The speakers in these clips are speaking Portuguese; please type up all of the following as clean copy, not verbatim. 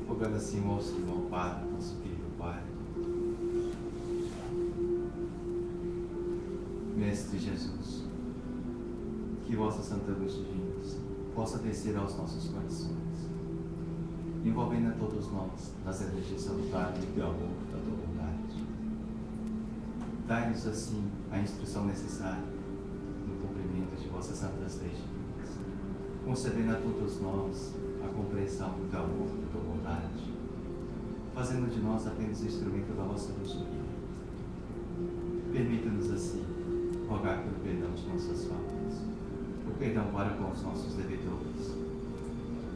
rogando assim o auxílio ao Padre, nosso querido Pai. Mestre Jesus, que vossa Santa Luz Divina possa descer aos nossos corações, envolvendo a todos nós nas energias salutares do amor da tua vontade. Dai-nos assim a instrução necessária no cumprimento de vossas santas leis divinas, concedendo a todos nós a compreensão do amor da tua vontade, fazendo de nós apenas instrumento da vossa luz divina. Permita-nos assim rogar pelo perdão de nossas faltas, o perdão para com os nossos devedores,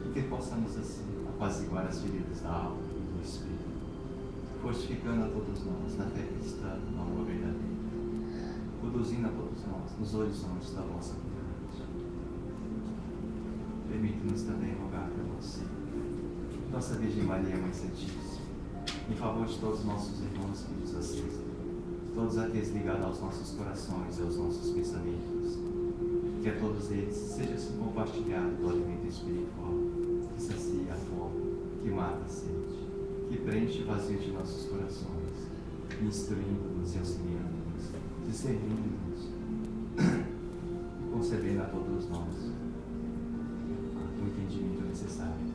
e que possamos assim apaziguar as feridas da alma e do espírito, fortificando a todos nós na fé cristã, no amor verdadeiro, conduzindo a todos nós nos horizontes da vossa vontade. Permite-nos também rogar por você, nossa Virgem Maria, Mãe Santíssima, em favor de todos os nossos irmãos que nos assistem, todos aqueles ligados aos nossos corações e aos nossos pensamentos, que a todos eles seja compartilhado do alimento espiritual, que sacia a fome, que mata a sede, que preenche o vazio de nossos corações, instruindo-nos e auxiliando-nos, discernindo-nos, concedendo a todos nós o entendimento necessário.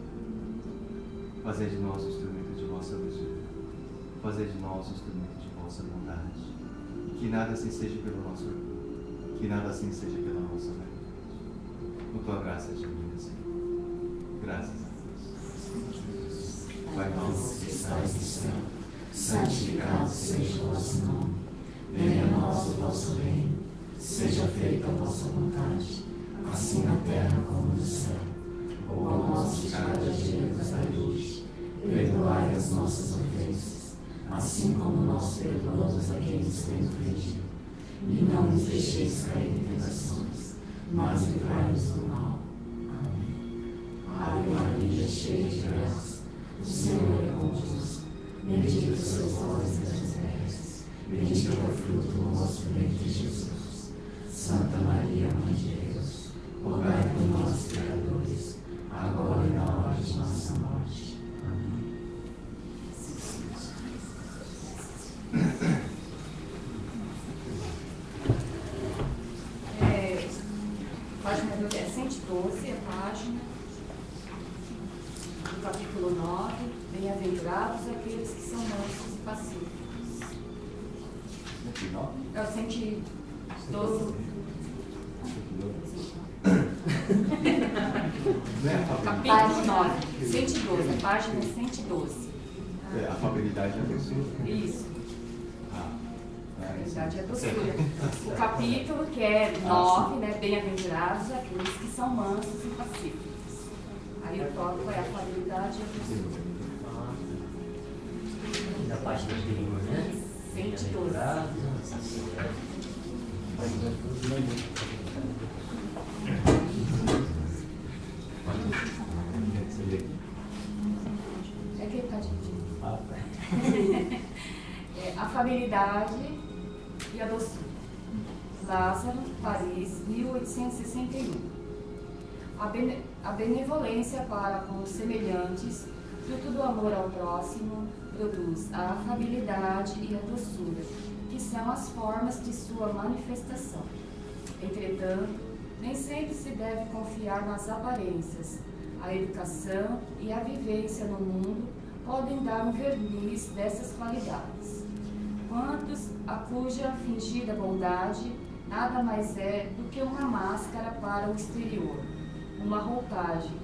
Fazer de nós o instrumento de vossa luz, fazer de nós o instrumento de vossa bondade, e que nada assim seja pelo nosso orgulho, que nada assim seja pela nossa vaidade. Com tua graça divina, Senhor. Graças a Deus. Pai nosso que estais no céu, santificado seja o vosso nome. Venha a nós o vosso reino. Seja feita a vossa vontade, assim na terra como no céu. O pão nosso de cada dia nos dai hoje. Perdoai as nossas ofensas, assim como nós perdoamos a quem nos tem ofendido. E não nos deixeis cair em tentações, mas livrai-nos do mal. Amém. Ave Maria, cheia de graça, o Senhor é convosco. Bendita sois vós entre as mulheres, bendito é o fruto do vosso ventre, Jesus. Santa Maria, Mãe de Deus, rogai por nós, pecadores, agora e na hora de nossa morte. Amém. Página 112, a página do capítulo 9, bem-aventurados aqueles que são mansos e pacíficos. É o 112. Capítulo 9, 112, a página 112. A afabilidade é a doçura. Isso. A afabilidade é a doçura. O capítulo que é 9, né, bem-aventurados aqueles que são mansos e pacíficos. Aí o tópico é a afabilidade e a doçura. Da página anterior, né? 112. É que ele está dividindo. A afabilidade e a doçura. Lázaro, Paris, 1861. A benevolência para com os semelhantes, fruto do amor ao próximo, produz a afabilidade e a doçura, que são as formas de sua manifestação. Entretanto, nem sempre se deve confiar nas aparências. A educação e a vivência no mundo podem dar um verniz dessas qualidades. Quantos a cuja fingida bondade nada mais é do que uma máscara para o exterior, uma roupagem,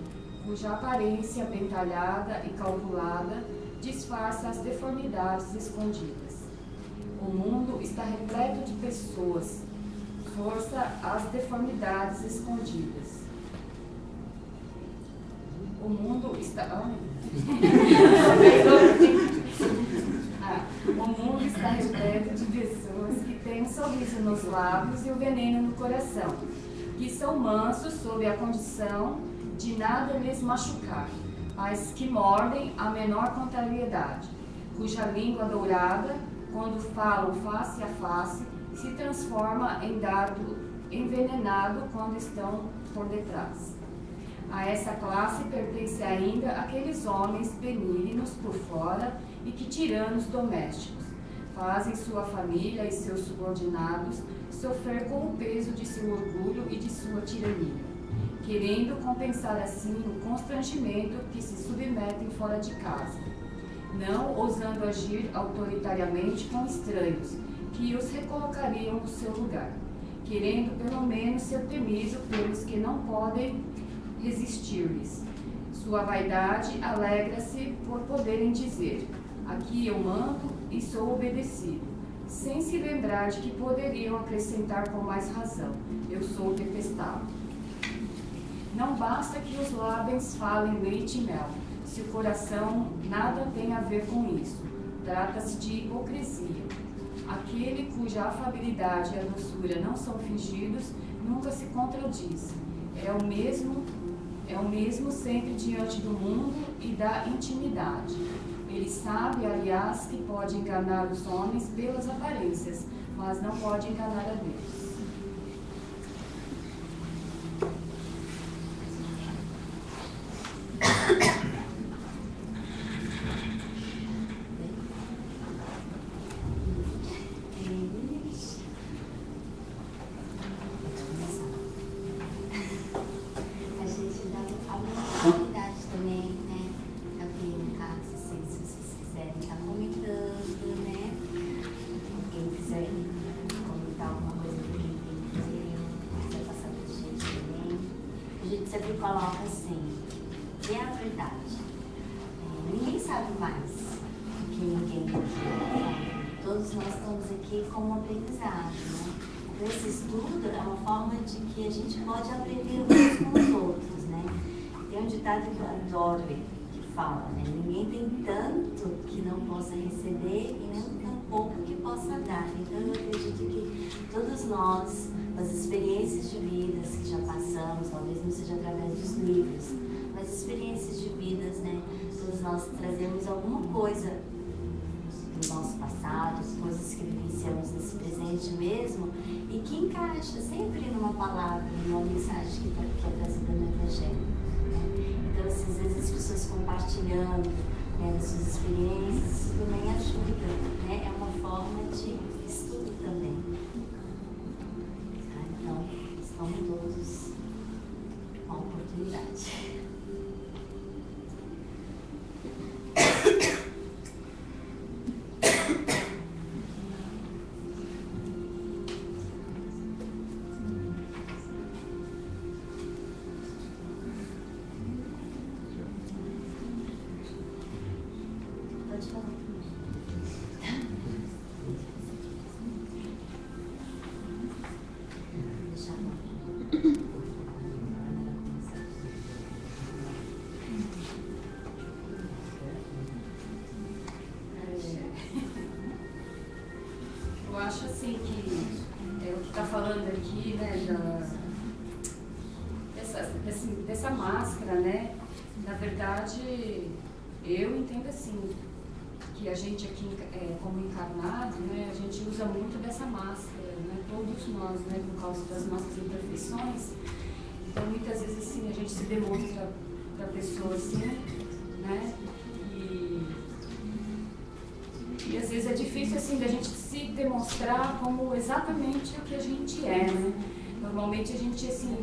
cuja aparência bem talhada e calculada disfarça as deformidades escondidas. O mundo está repleto de pessoas, força as deformidades escondidas. O mundo está... O mundo está repleto de pessoas que têm um sorriso nos lábios e o veneno no coração, que são mansos sob a condição de nada lhes machucar, mas que mordem a menor contrariedade, cuja língua dourada, quando falam face a face, se transforma em dardo envenenado quando estão por detrás. A essa classe pertence ainda aqueles homens benignos por fora e que tiranos domésticos fazem sua família e seus subordinados sofrer com o peso de seu orgulho e de sua tirania, querendo compensar assim o constrangimento que se submetem fora de casa, não ousando agir autoritariamente com estranhos, que os recolocariam no seu lugar, querendo pelo menos ser temido pelos que não podem resistir-lhes. Sua vaidade alegra-se por poderem dizer: aqui eu mando e sou obedecido, sem se lembrar de que poderiam acrescentar com mais razão: eu sou detestável. Não basta que os lábios falem leite e mel, se o coração nada tem a ver com isso. Trata-se de hipocrisia. Aquele cuja afabilidade e a doçura não são fingidos, nunca se contradiz. É o mesmo sempre diante do mundo e da intimidade. Ele sabe, aliás, que pode enganar os homens pelas aparências, mas não pode enganar a Deus. Sempre coloca assim, e é a verdade. Ninguém sabe mais do que ninguém aqui. Todos nós estamos aqui como aprendizado, né? Então, esse estudo é uma forma de que a gente pode aprender uns com os outros, né? Tem um ditado que eu adoro, que fala, né? Ninguém tem tanto que não possa receber e nem tão pouco que possa dar. Então, eu acredito que todos nós, as experiências de vidas que já passamos, talvez não seja através dos livros, mas experiências de vidas, né? Todos nós trazemos alguma coisa do nosso passado, coisas que vivenciamos nesse presente mesmo, e que encaixa sempre numa palavra, numa mensagem que é trazida no Evangelho, né? Então, assim, às vezes as pessoas compartilhando, né, das suas experiências, isso também ajuda, né? É uma forma de estudo também. Então, estão todos com a oportunidade. Pode falar. Eu acho assim que o que está falando aqui, né, dessa máscara, né, na verdade, eu entendo assim, que a gente aqui, como encarnado, né, a gente usa muito dessa máscara, né, todos nós, né, por causa das nossas imperfeições. Então, muitas vezes, assim, a gente se demonstra para a pessoa assim, né, e às vezes é difícil, assim, da gente se demonstrar como exatamente o que a gente é, né. Normalmente a gente, assim,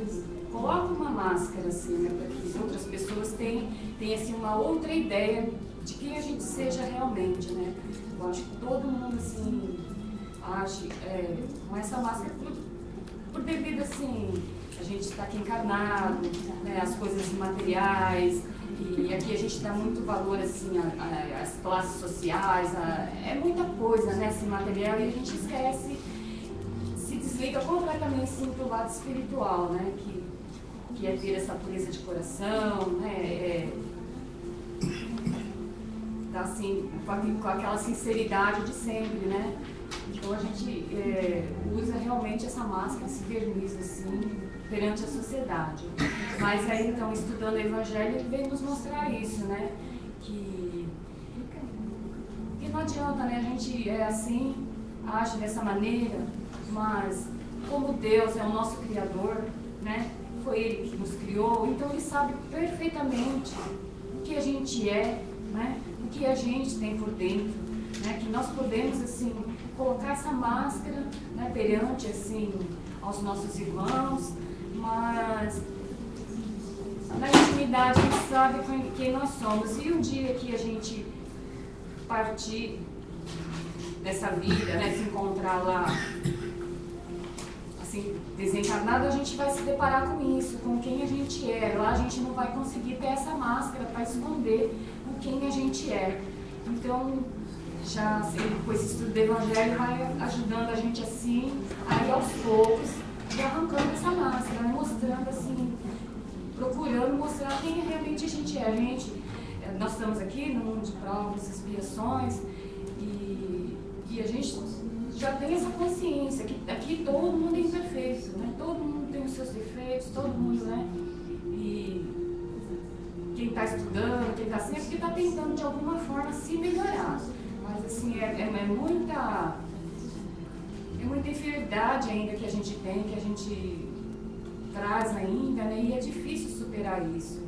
coloca uma máscara, assim, né, para que outras pessoas tenham assim, uma outra ideia de quem a gente seja realmente, né. Eu acho que todo mundo, assim, age com essa máscara por devido, assim, a gente está aqui encarnado, né, as coisas materiais, e aqui a gente dá muito valor, assim, às classes sociais, é muita coisa, né, assim, material, e a gente esquece, se desliga completamente, assim, pro lado espiritual, né, que é ter essa pureza de coração, né, tá, assim, com aquela sinceridade de sempre, né. Então a gente usa realmente essa máscara, esse verniz, assim, perante a sociedade. Mas aí, então, estudando o Evangelho, ele vem nos mostrar isso, né? Que não adianta, né? A gente é assim, age dessa maneira, mas como Deus é o nosso Criador, né? foi Ele que nos criou, então Ele sabe perfeitamente o que a gente é, né? O que a gente tem por dentro, né? Que nós podemos, assim, colocar essa máscara, né, perante, assim, aos nossos irmãos, mas na intimidade a gente sabe quem nós somos. E o dia que a gente partir dessa vida, né, se encontrar lá, assim, desencarnado, a gente vai se deparar com isso, com quem a gente é. Lá a gente não vai conseguir ter essa máscara para esconder o quem a gente é. Então, já com esse estudo do Evangelho vai ajudando a gente assim, aí aos poucos, e arrancando essa máscara, mostrando assim, procurando mostrar quem realmente a gente é. Nós estamos aqui no mundo de provas, expiações, e a gente já tem essa consciência que aqui todo mundo é imperfeito, né? Todo mundo tem os seus defeitos, todo mundo, né? E quem está estudando, quem está sempre está tentando de alguma forma se melhorar. Mas assim, é muita inferioridade ainda que a gente tem, que a gente traz ainda, né? E é difícil superar isso.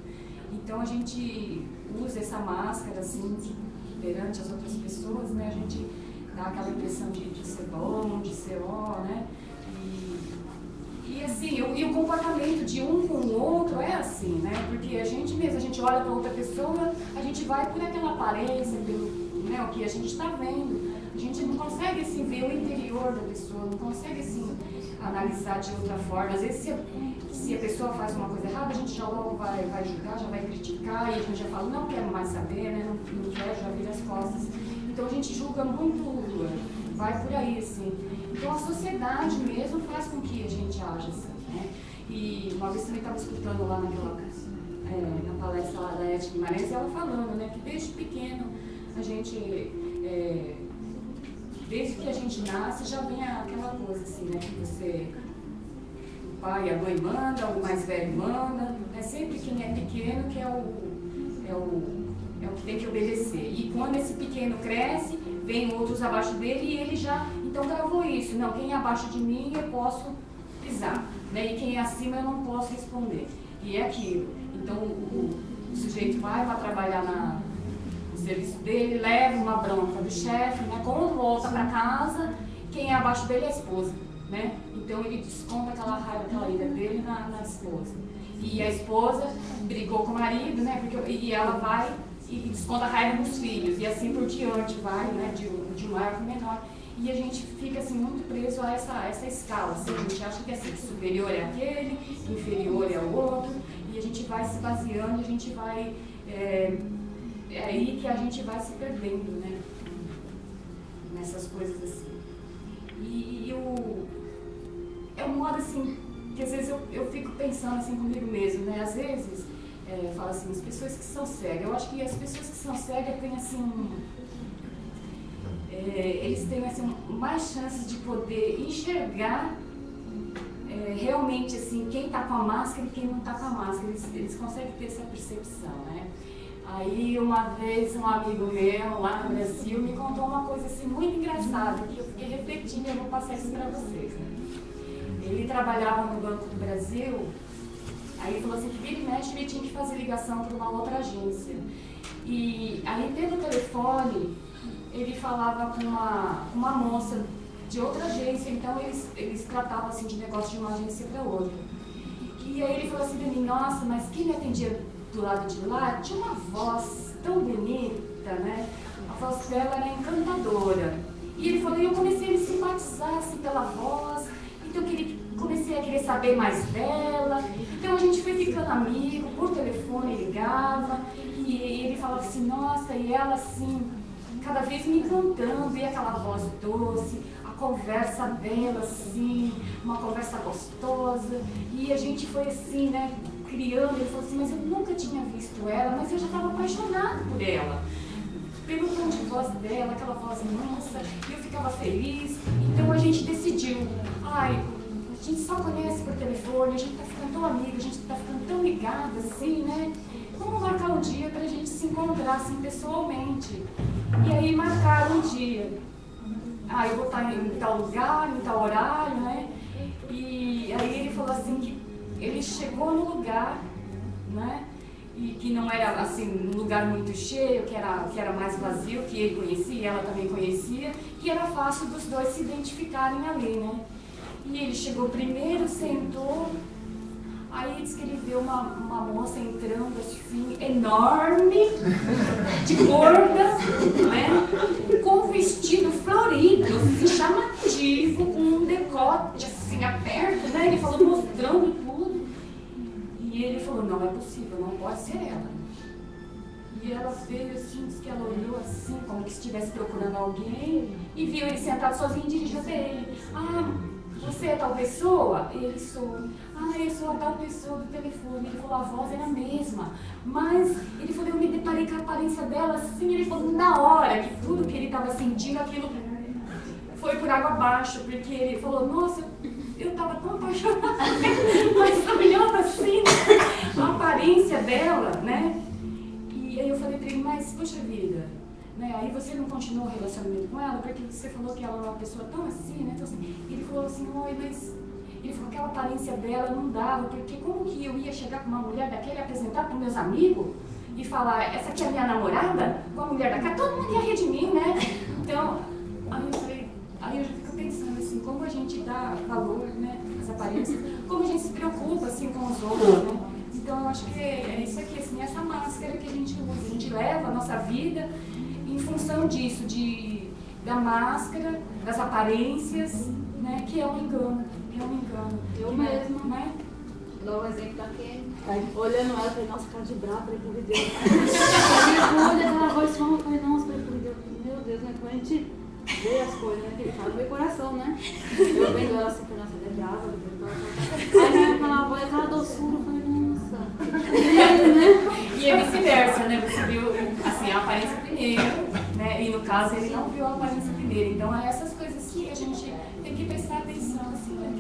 Então a gente usa essa máscara assim perante as outras pessoas, né? A gente dá aquela impressão de ser bom, de ser ó, né? E assim, e o comportamento de um com o outro é assim, né? Porque a gente mesmo, a gente olha para outra pessoa, a gente vai por aquela aparência, pelo, né, o que a gente está vendo. A gente não consegue assim ver o interior da pessoa, não consegue assim analisar de outra forma. Às vezes se a pessoa faz uma coisa errada, a gente já logo vai julgar, já vai criticar, e a gente já fala, não quero mais saber, né? Não quero, já vira as costas. Então a gente julga muito, vai por aí, assim. Então a sociedade mesmo faz com que a gente aja assim, né? E uma vez também estava escutando lá na palestra lá da Edith Guimarães, ela falando, né, que desde pequeno a gente, desde que a gente nasce, já vem aquela coisa assim, né, que o pai e a mãe mandam, o mais velho manda, né? Sempre quem é pequeno que é o que tem que obedecer. E quando esse pequeno cresce, vem outros abaixo dele e ele já, então gravou isso. Não, quem é abaixo de mim eu posso pisar, né? E quem é acima eu não posso responder. E é aquilo. Então o sujeito vai para trabalhar no serviço dele, leva uma bronca do chefe, né? Quando volta para casa, quem é abaixo dele é a esposa, né? Então ele desconta aquela raiva, aquela ira dele na esposa. E a esposa brigou com o marido, né? E ela vai e desconta a raiva nos filhos, e assim por diante vai, né, de maior para menor. E a gente fica assim muito preso a essa escala, assim, a gente acha que assim, superior é aquele, inferior é o outro, e a gente vai se baseando, a gente vai, é aí que a gente vai se perdendo, né, nessas coisas assim. É um modo assim, que às vezes eu fico pensando assim comigo mesmo, né, às vezes, fala assim, as pessoas que são cegas, eu acho que as pessoas que são cegas têm assim, eles têm assim, mais chances de poder enxergar realmente assim, quem está com a máscara e quem não está com a máscara, eles conseguem ter essa percepção, né? Aí uma vez um amigo meu lá no Brasil me contou uma coisa assim muito engraçada, que eu fiquei refletindo e eu vou passar isso para vocês, né? Ele trabalhava no Banco do Brasil. Aí ele falou assim que vira e mexe ele tinha que fazer ligação para uma outra agência. E aí pelo telefone ele falava com uma moça de outra agência, então eles tratavam assim de negócio de uma agência para outra. E aí ele falou assim para mim, nossa, mas quem me atendia do lado de lá tinha uma voz tão bonita, né? A voz dela era encantadora. E ele falou, e eu comecei a me simpatizar assim pela voz, então comecei a querer saber mais dela. Então a gente foi ficando amigo, por telefone ligava, e ele falava assim, nossa, e ela assim, cada vez me encantando, e aquela voz doce, a conversa dela assim, uma conversa gostosa, e a gente foi assim, né, criando. Ele falou assim, mas eu nunca tinha visto ela, mas eu já estava apaixonado por ela, pelo tom de voz dela, aquela voz mansa, e eu ficava feliz. Então a gente decidiu, a gente só conhece por telefone, a gente está ficando tão amiga, a gente está ficando tão ligada assim, né? Vamos marcar um dia para a gente se encontrar assim pessoalmente. E aí marcaram um dia. Eu vou estar em tal lugar, em tal horário, né? E aí ele falou assim que ele chegou no lugar, né? E que não era assim um lugar muito cheio, que era mais vazio, que ele conhecia, ela também conhecia, e era fácil dos dois se identificarem ali, né? E ele chegou primeiro, sentou, aí disse que ele viu uma moça entrando assim, enorme, de gorda, né? Com um vestido florido, assim, chamativo, com um decote assim aberto, né? Ele falou mostrando tudo. E ele falou, não é possível, não pode ser ela. E ela veio assim, disse que ela olhou assim, como que estivesse procurando alguém, e viu ele sentado sozinho e dirigiu até ele. Ah, você é tal pessoa? Ele sou. Ah, eu sou a tal pessoa do telefone. Ele falou, a voz era a mesma. Mas, ele falou, eu me deparei com a aparência dela assim, ele falou, na hora que tudo que ele estava sentindo, aquilo foi por água abaixo, porque ele falou, nossa, eu estava tão apaixonada, mas olhando assim, a aparência dela, né? E aí eu falei para ele, mas, poxa vida, né? Aí você não continuou o relacionamento com ela, porque você falou que ela era uma pessoa tão assim, né? Então, assim, ele falou assim, oi, mas... Ele falou que aquela aparência dela não dava, porque como que eu ia chegar com uma mulher daquela e apresentar para meus amigos e falar, essa aqui é a minha namorada, com a mulher daquela, todo mundo ia rir de mim, né? Então, aí eu falei, aí eu já fico pensando assim, como a gente dá valor, né, às aparências, como a gente se preocupa assim com os outros, né? Então eu acho que é isso aqui, assim, essa máscara que a gente usa, a gente leva a nossa vida em função disso, da máscara, das aparências, né, que é um engano, Eu mesma, né? Dou um exemplo daquele. Olhando ela, falei, nossa, cara de brava, falei, por Deus. Aí olha aquela voz só, eu falei, nossa, falei, por Deus, meu Deus, né? Quando a gente vê as coisas, né? Que ele fala no meu coração, né? Eu vendo ela assim, falei, nossa, ela é brava, aí aquela voz, aquela doçura, eu falei, nossa. E é vice-versa, né? Você viu assim, a aparência primeiro, né? E no caso ele não viu a aparência primeiro. Então é essas coisas que a gente tem que prestar atenção, assim, né?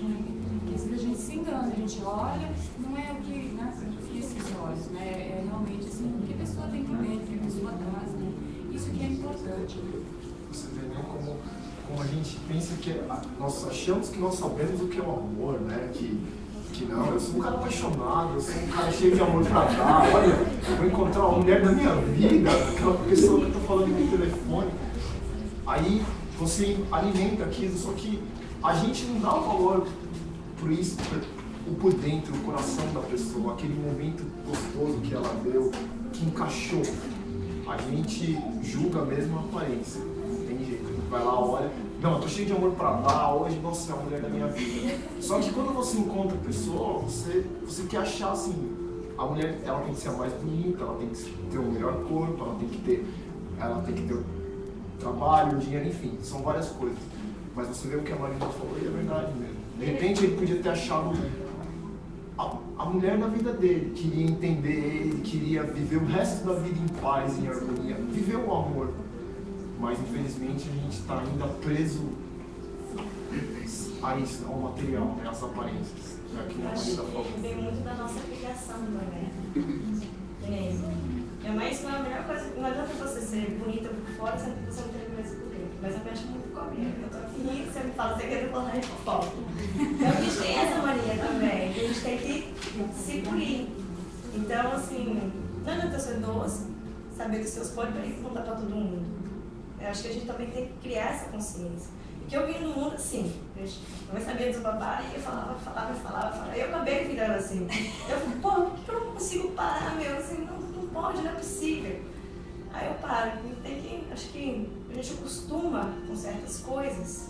Porque às vezes a gente se engana, a gente olha, não é o que, né? Esses olhos, né? É realmente assim, o que a pessoa tem por dentro, o que a pessoa traz, né? Isso que é importante. Você vê, né, como a gente pensa que nós achamos que nós sabemos o que é o amor, né? Que não, eu sou um cara apaixonado, eu sou um cara cheio de amor pra dar, olha, eu vou encontrar a mulher da minha vida, aquela pessoa que eu tô falando no telefone. Aí você alimenta aquilo, só que a gente não dá valor por isso, por dentro, o coração da pessoa, aquele momento gostoso que ela deu, que encaixou. A gente julga mesmo a aparência, não tem jeito, a gente vai lá, olha, não, eu tô cheio de amor pra dar, hoje, nossa, é a mulher da minha vida. Só que quando você encontra a pessoa, você quer achar assim, a mulher, ela tem que ser a mais bonita, ela tem que ter o melhor corpo, ela tem que ter o trabalho, o dinheiro, enfim, são várias coisas. Mas você vê o que a Marina falou e é verdade mesmo. De repente ele podia ter achado a mulher na vida dele, queria entender ele, queria viver o resto da vida em paz, em harmonia, viver o amor. Mas infelizmente a gente está ainda preso a isso, ao material, né, às aparências. É que a Marina falou. Vem muito da nossa criação também. Minha mãe ensinou a melhor coisa, não adianta você ser bonita por fora, sendo que você não tem beleza por dentro. Mas eu me acho muito comigo. Eu tô aqui, você me fala, você quer falar de fofoca. Então a gente tem essa mania também, que a gente tem que se polir. Então, assim, não adianta ser doce, saber dos seus podres para ir contar para todo mundo. Eu acho que a gente também tem que criar essa consciência. Porque eu vim no mundo assim, eu não sabia desbabar e eu falava. Eu acabei virando assim. Eu falei, pô, por que eu não consigo parar, meu? Assim, não pode, não é possível. Aí eu paro. Acho que a gente acostuma com certas coisas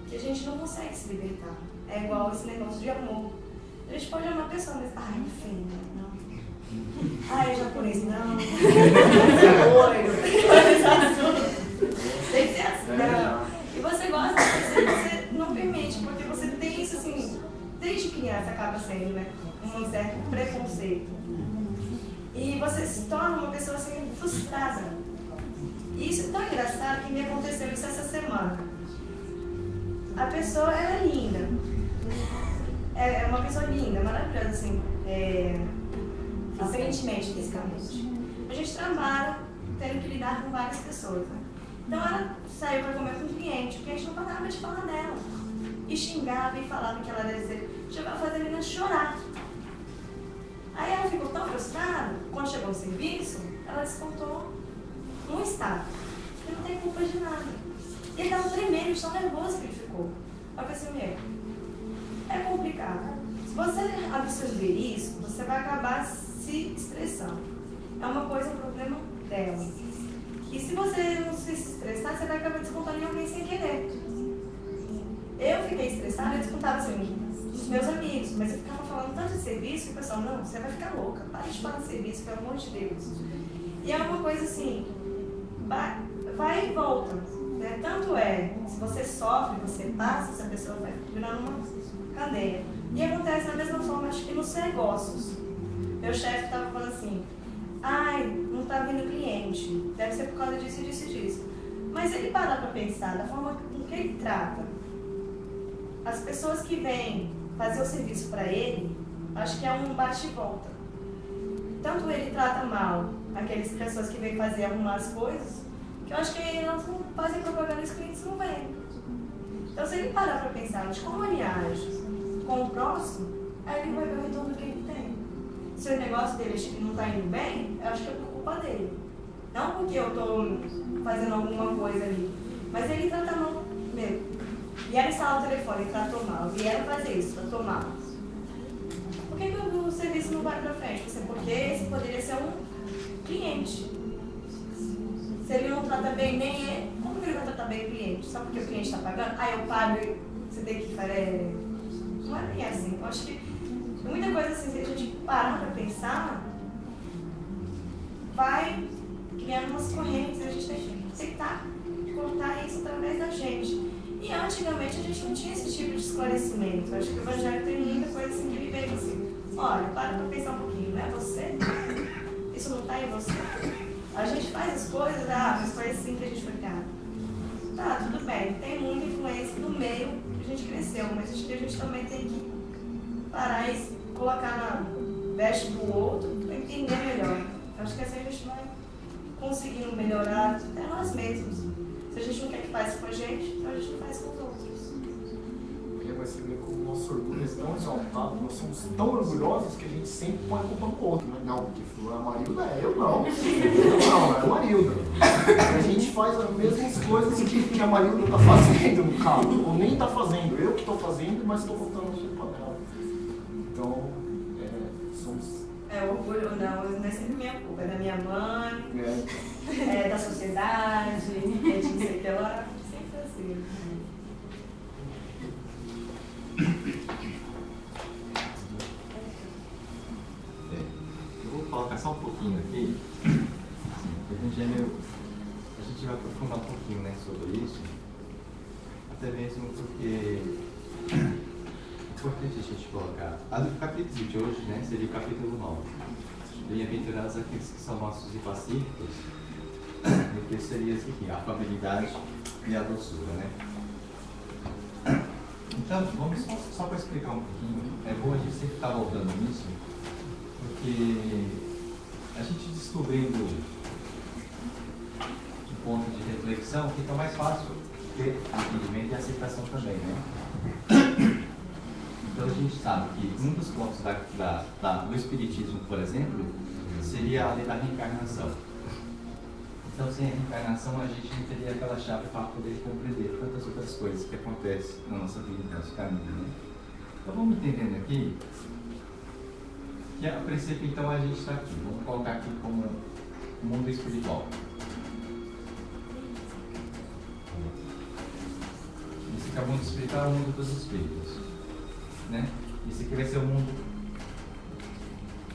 que a gente não consegue se libertar. É igual esse negócio de amor. A gente pode amar a pessoa, mas, ai, feio, não. Ai, japonês, não. Tem que ser assim, não. E você gosta, você não permite, porque você tem isso assim, desde criança acaba sendo, né? Um certo preconceito. E você se torna uma pessoa assim, frustrada. E isso é tão engraçado que me aconteceu isso essa semana. A pessoa era linda. É uma pessoa linda, maravilhosa, assim. Aparentemente, fisicamente. A gente trabalha tendo que lidar com várias pessoas, né? Então ela saiu para comer com o cliente não parava de falar dela. E xingava e falava que ela era chegava a fazer a menina chorar. Aí ela ficou tão frustrada, quando chegou no serviço, ela descontou um estado. Ele não tem culpa de nada. E ele estava tremendo, de tão nervoso que ele ficou. Eu pensei, meu, é complicado. Se você absorver isso, você vai acabar se estressando. É uma coisa, um problema dela. E se você não se estressar, você vai acabar descontando em alguém sem querer. Eu fiquei estressada, eu descontava assim, dos meus amigos, mas eu ficava falando tanto de serviço que o pessoal, não, você vai ficar louca, para de falar de serviço, pelo amor de Deus. E é uma coisa assim, vai e volta. Né? Tanto é, se você sofre, você passa, essa pessoa vai virando uma cadeia. E acontece da mesma forma, acho que nos negócios. Meu chefe estava falando assim, ai, não está vindo cliente, deve ser por causa disso, disso e disso. Mas ele para para pensar, da forma com que ele trata as pessoas que vêm fazer o serviço para ele, acho que é um bate e volta. Tanto ele trata mal aquelas pessoas que vêm fazer arrumar as coisas, que eu acho que elas não fazem propaganda e os clientes não vêm. Então, se ele parar para pensar de como ele age com o próximo, aí ele vai ver o retorno que ele tem. Se o negócio dele não está indo bem, eu acho que é por culpa dele. Não porque eu estou fazendo alguma coisa ali, mas ele trata mal mesmo. Vieram instalar o telefone, tratou mal. Vieram fazer isso, tratou mal. Por que o serviço não vai para frente? Porque esse poderia ser um cliente. Se ele não trata bem nem ele, como que ele vai tratar bem o cliente? Só porque o cliente está pagando? Ah, eu pago e você tem que fazer. Não é bem assim. Eu acho que tem muita coisa assim, se a gente parar para pensar, vai criando umas correntes. A gente tem que aceitar, cortar isso através da gente. E antigamente a gente não tinha esse tipo de esclarecimento. Eu acho que o Evangelho tem muita coisa assim que ele veio assim, olha, para pensar um pouquinho, não é você? Isso não está em você? A gente faz as coisas, mas foi assim que a gente foi criado. Tá, tudo bem, tem muita influência no meio que a gente cresceu, mas acho que a gente também tem que parar e colocar na veste do outro para entender melhor. Acho que assim a gente vai conseguindo melhorar até nós mesmos. Se a gente não quer que faça com a gente, então a gente não faz com os outros. Porque vai ser como o nosso orgulho é tão exaltado, nós somos tão orgulhosos que a gente sempre põe a culpa no outro. Né? Não, porque foi a Marilda, eu não. Eu não, é a Marilda. A gente faz as mesmas coisas que a Marilda está fazendo no caso, ou nem está fazendo. Eu que estou fazendo, mas estou botando a culpa dela. Então, somos... O orgulho não é sempre minha culpa, é da minha mãe, é da sociedade, é de não sei o que lá, sempre assim. Eu vou colocar só um pouquinho aqui, a gente vai aprofundar um pouquinho, né, sobre isso, até mesmo porque é importante a gente colocar. O capítulo de hoje, né, seria o capítulo 9. Bem-aventurados aqueles que são nossos e pacíficos, e que seria isso aqui, a afabilidade e a doçura, né? Então, vamos só para explicar um pouquinho, é bom a gente sempre estar voltando nisso, porque a gente descobrindo um ponto de reflexão, fica mais fácil ter entendimento e aceitação também, né? Então a gente sabe que um dos pontos do Espiritismo, por exemplo, seria a lei da reencarnação. Então, sem a reencarnação, a gente não teria aquela chave para poder compreender tantas outras coisas que acontecem na nossa vida, no nosso caminho, né? Então, vamos entendendo aqui que, a princípio, então, a gente está aqui. Vamos colocar aqui como o mundo espiritual. Esse aqui é o mundo espiritual, é o mundo dos espíritos, né? Esse aqui vai ser o mundo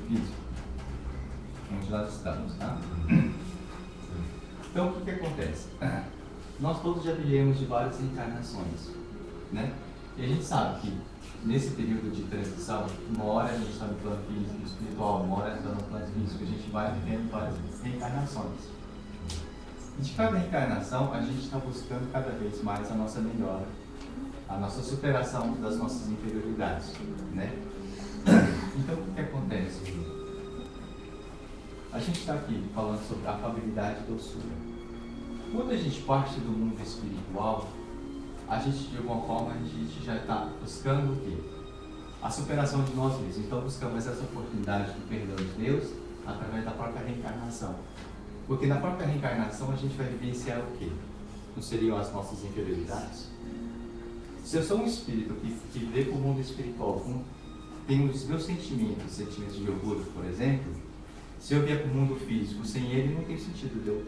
físico, onde nós estamos, tá? Então, o que acontece? Nós todos já vivemos de várias encarnações, né? E a gente sabe que nesse período de transição, uma hora a gente está no plano físico espiritual, uma hora está no plano físico, a gente vai vivendo várias reencarnações. E de cada reencarnação, a gente está buscando cada vez mais a nossa melhora, a nossa superação das nossas inferioridades, né? Então, o que acontece? A gente está aqui falando sobre afabilidade e doçura. Quando a gente parte do mundo espiritual, a gente, de alguma forma, a gente já está buscando o quê? a superação de nós mesmos. Então buscamos essa oportunidade do perdão de Deus através da própria reencarnação. Porque na própria reencarnação a gente vai vivenciar o quê? Não seriam as nossas inferioridades? Se eu sou um espírito que vê para o mundo espiritual, tem os meus sentimentos de orgulho, por exemplo, se eu vier para o mundo físico sem ele, não tem sentido de eu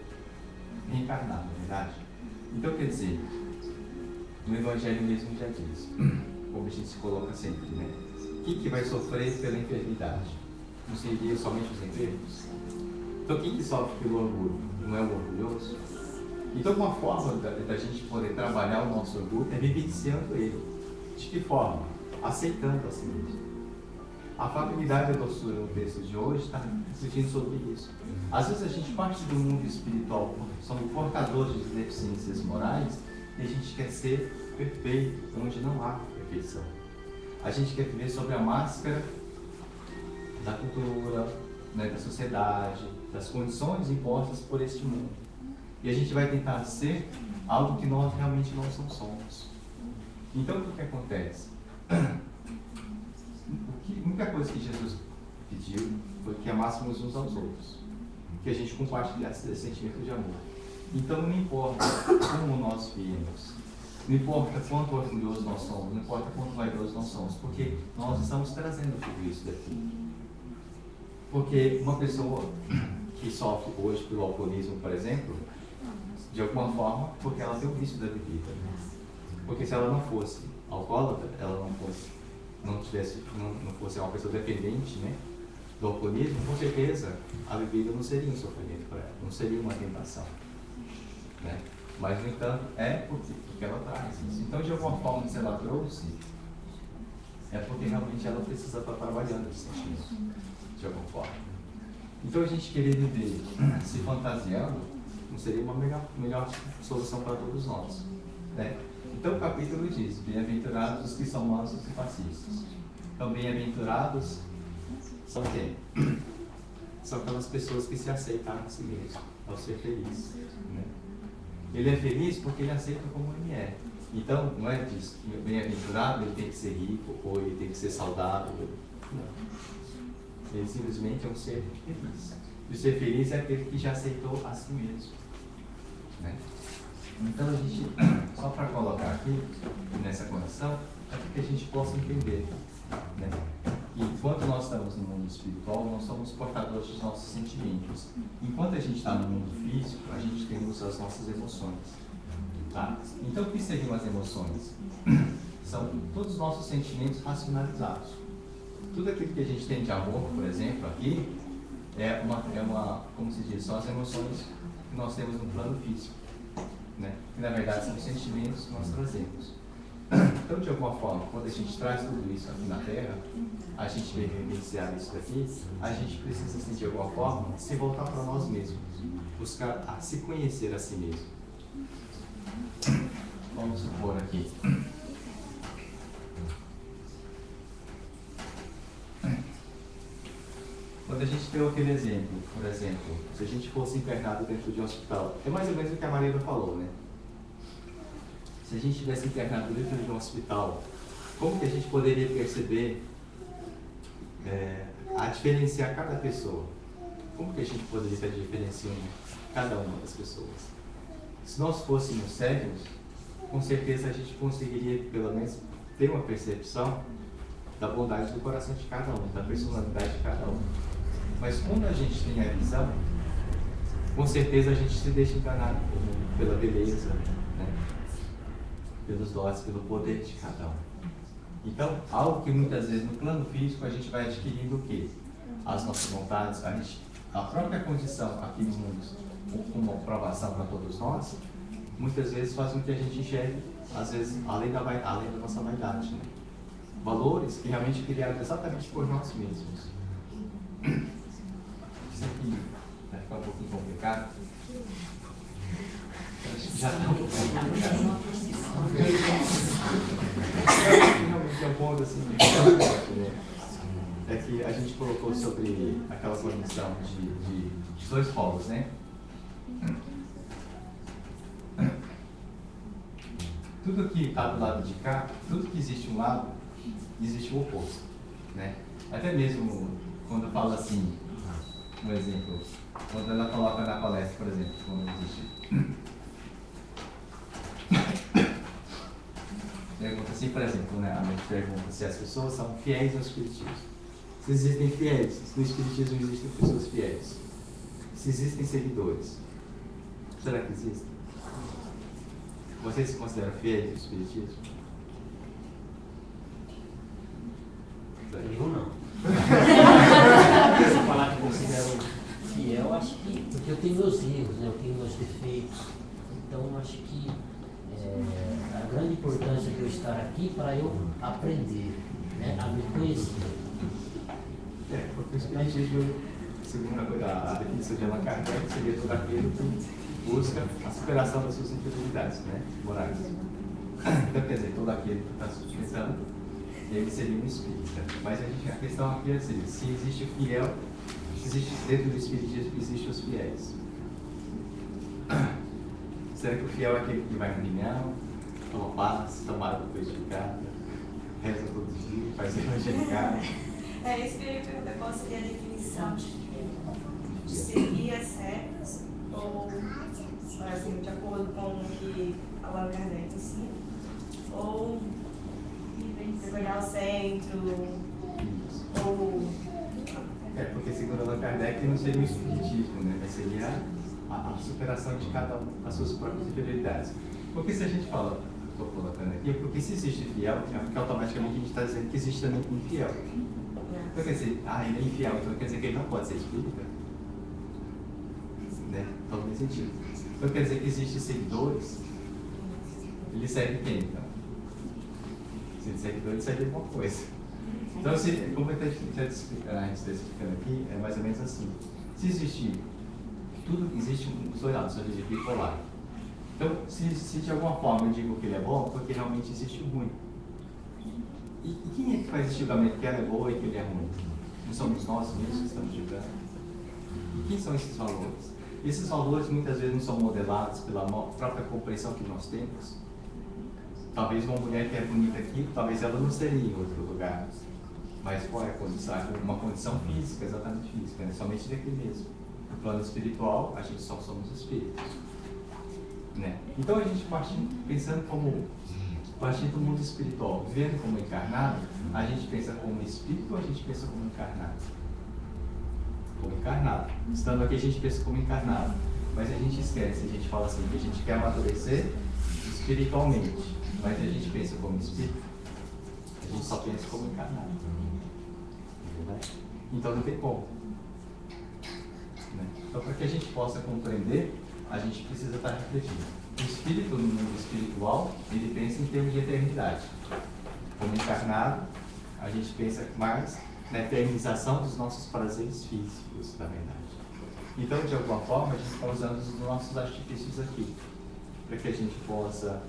reencarnar, não é verdade? Então, quer dizer, no Evangelho mesmo já diz, como a gente se coloca sempre, né? Quem que vai sofrer pela enfermidade? Não seria somente os enfermos? Então, quem que sofre pelo orgulho? Não é o orgulhoso? Então, uma forma da gente poder trabalhar o nosso orgulho é vivenciando ele. De que forma? Aceitando a si mesmo. A afabilidade e a doçura no texto de hoje está refletindo sobre isso. Às vezes a gente parte do mundo espiritual, somos portadores de deficiências morais e a gente quer ser perfeito, onde não há perfeição. A gente quer viver sob a máscara da cultura, né, da sociedade, das condições impostas por este mundo. E a gente vai tentar ser algo que nós realmente não somos. Então, o que acontece? A única coisa que Jesus pediu foi que amássemos uns aos outros, que a gente compartilhasse esse sentimento de amor. Então, não importa como nós viemos, não importa quanto orgulhosos nós somos, não importa quanto vaidosos nós somos, porque nós estamos trazendo tudo isso daqui. Porque uma pessoa que sofre hoje pelo alcoolismo, por exemplo, de alguma forma, porque ela tem o vício da bebida. Porque se ela não fosse alcoólatra, ela não fosse uma pessoa dependente, né, do alcoolismo, com certeza a bebida não seria um sofrimento para ela, não seria uma tentação. Né? Mas, no entanto, é porque ela traz isso. Então, de alguma forma, se ela trouxe, é porque realmente ela precisa estar trabalhando esse sentimento, de alguma forma. Então, a gente querer viver se fantasiando não seria uma melhor solução para todos nós. Né? Então, o capítulo diz: bem-aventurados os que são mansos e pacíficos. Então, bem-aventurados são quem? São aquelas pessoas que se aceitaram a si mesmo, ao ser feliz. Né? Ele é feliz porque ele aceita como ele é. Então, não é disso que bem-aventurado ele tem que ser rico ou ele tem que ser saudável. Não. Ele simplesmente é um ser feliz. E o ser feliz é aquele que já aceitou a si mesmo. Né? Então, a gente, só para colocar aqui, nessa condição, é para que a gente possa entender. Né? E enquanto nós estamos no mundo espiritual, nós somos portadores dos nossos sentimentos. Enquanto a gente está no mundo físico, a gente tem as nossas emoções. Tá? Então, o que seriam as emoções? São todos os nossos sentimentos racionalizados. Tudo aquilo que a gente tem de amor, por exemplo, aqui, como se diz, são as emoções que nós temos no plano físico. Né? Que na verdade são os sentimentos que nós trazemos. Então, de alguma forma, quando a gente traz tudo isso aqui na Terra, a gente vem vivenciar isso daqui, a gente precisa, assim, de alguma forma, se voltar para nós mesmos, buscar a se conhecer a si mesmo. Vamos supor aqui. Quando a gente tem aquele exemplo, por exemplo, se a gente fosse internado dentro de um hospital, é mais ou menos o que a Maria falou, né? Se a gente estivesse internado dentro de um hospital, como que a gente poderia perceber, a diferenciar cada pessoa? Como que a gente poderia estar diferenciando cada uma das pessoas? Se nós fôssemos cegos, com certeza a gente conseguiria, pelo menos, ter uma percepção da bondade do coração de cada um, da personalidade de cada um. Mas quando a gente tem a visão, com certeza a gente se deixa enganar pela beleza, né? Pelos dotes, pelo poder de cada um. Então, algo que muitas vezes no plano físico a gente vai adquirindo o quê? As nossas vontades, a própria condição aqui no mundo, como uma provação para todos nós, muitas vezes faz com que a gente enxergue, às vezes, além da nossa vaidade, né? Valores que realmente criaram exatamente por nós mesmos. Isso aqui vai ficar um pouquinho complicado. Já está um pouco complicado. Realmente é um ponto assim, né? É que a gente colocou sobre aquela condição de dois polos, né? Tudo que está do lado de cá, tudo que existe um lado, existe o oposto. né? Até mesmo quando fala assim, um exemplo, quando ela coloca na palestra, por exemplo, quando existe. Pergunta assim, por exemplo, né? A gente pergunta se as pessoas são fiéis ao Espiritismo. Se existem fiéis, no Espiritismo existem pessoas fiéis. Se existem seguidores, será que existem? Vocês se consideram fiéis ao Espiritismo? Eu não. Se eu falar que considero fiel, acho que. Porque eu tenho meus erros, né? Eu tenho meus defeitos. Então, acho que a grande importância de eu estar aqui para eu aprender, né? A me conhecer. Porque o Espiritismo, segundo a definição de Allan Kardec, seria todo aquele que busca a superação das suas infidelidades, né? Morais. Então, quer dizer, todo aquele que está sustentando, ele seria um espírita. Mas a questão aqui é assim, se existe o fiel, se existe dentro do Espiritismo, existem os fiéis. Será que o fiel é aquele que vai na reunião, toma paz, toma água purificada, reza todos os dias, faz evangelicado? É isso que eu ia perguntar, qual seria a definição de fiel? De seguir as regras ou, assim, de acordo com o que Allan Kardec ensina? Ou trabalhar ao centro? Ou... Porque segundo Allan Kardec não seria o espiritismo, né? Mas seria a superação de cada um, as suas próprias infidelidades. Porque se a gente fala, estou colocando aqui, porque se existe fiel, é porque automaticamente a gente está dizendo que existe também infiel. Então quer dizer, ele é infiel, então quer dizer que ele não pode ser espírita? Né? Não tem sentido. Então quer dizer que existem seguidores, ele segue quem então? Se ele segue seguidor, ele segue alguma coisa. Então, como a gente está explicando aqui, é mais ou menos assim. Se existir, tudo existe dos dois lados, seja bipolar. Então, se de alguma forma eu digo que ele é bom, porque realmente existe o ruim. E quem é que faz esse julgamento que ela é boa e que ele é ruim? Não somos nós mesmos que estamos julgando? E quem são esses valores? Esses valores muitas vezes não são modelados pela própria compreensão que nós temos. Talvez uma mulher que é bonita aqui, talvez ela não seria em outro lugar. Mas qual é a condição? Uma condição física, exatamente física, né? Somente daqui mesmo. No plano espiritual, a gente só somos espíritos. Né? Então a gente pensando partindo do mundo espiritual, vivendo como encarnado, a gente pensa como espírito ou a gente pensa como encarnado? Como encarnado. Estando aqui a gente pensa como encarnado, mas a gente esquece, a gente fala assim, que a gente quer amadurecer espiritualmente, mas a gente pensa como espírito, a gente só pensa como encarnado. Então não tem como. Né? Então para que a gente possa compreender, a gente precisa estar refletindo. O espírito no mundo espiritual, ele pensa em termos de eternidade. Como encarnado, a gente pensa mais na eternização dos nossos prazeres físicos, na verdade. Então, de alguma forma, a gente está usando os nossos artifícios aqui, para que a gente possa,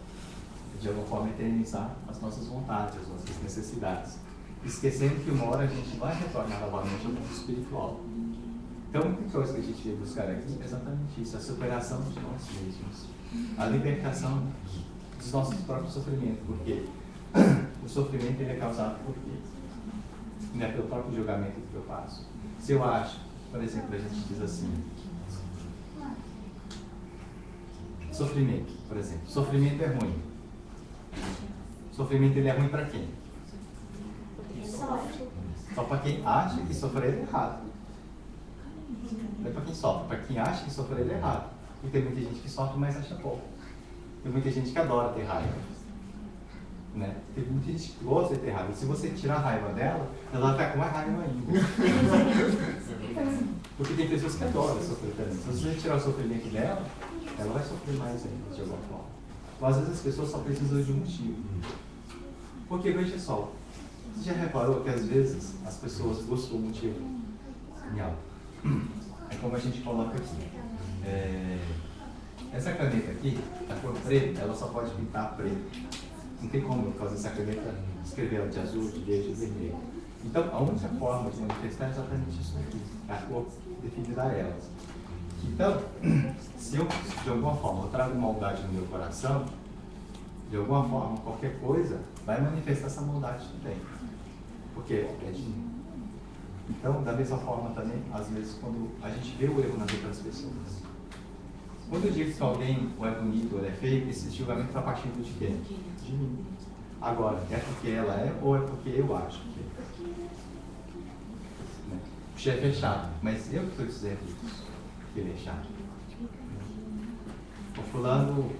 de alguma forma, eternizar as nossas vontades, as nossas necessidades. Esquecendo que uma hora a gente vai retornar novamente ao mundo espiritual. Então, a única coisa que a gente veio buscar aqui é exatamente isso, a superação de nós mesmos, a libertação dos nossos próprios sofrimentos, porque o sofrimento ele é causado por quê? Não é pelo próprio julgamento que eu faço. Se eu acho, por exemplo, a gente diz assim, sofrimento, por exemplo, sofrimento é ruim. Sofrimento ele é ruim para quem? Só para quem acha que sofrer é errado. Não é para quem sofre, para quem acha que sofrer é errado. E tem muita gente que sofre, mas acha pouco. Tem muita gente que adora ter raiva. Né? Tem muita gente que gosta de ter raiva. Se você tirar a raiva dela, ela vai ficar com mais raiva ainda. Porque tem pessoas que adoram sofrer também. Se você tirar o sofrimento dela, ela vai sofrer mais ainda, de alguma forma. Então, às vezes as pessoas só precisam de um motivo. Porque, veja só, você já reparou que às vezes as pessoas buscam um motivo em algo? É como a gente coloca aqui. Essa caneta aqui, a cor preta, ela só pode pintar preto. Não tem como fazer essa caneta, escrever ela de azul, de verde, de vermelho. Então, a única forma de manifestar é exatamente isso aqui. A cor definida a elas. Então, se eu, de alguma forma, eu trago maldade no meu coração, de alguma forma, qualquer coisa, vai manifestar essa maldade também. porque é de mim. Então, da mesma forma também, às vezes, quando a gente vê o erro nas outras pessoas. Quando eu digo que alguém ou é bonito ou é feio, esse julgamento está partindo de quem? De mim. Agora, é porque ela é ou é porque eu acho que é? O chefe é chato, mas eu que estou dizendo isso, que ele é chato. O fulano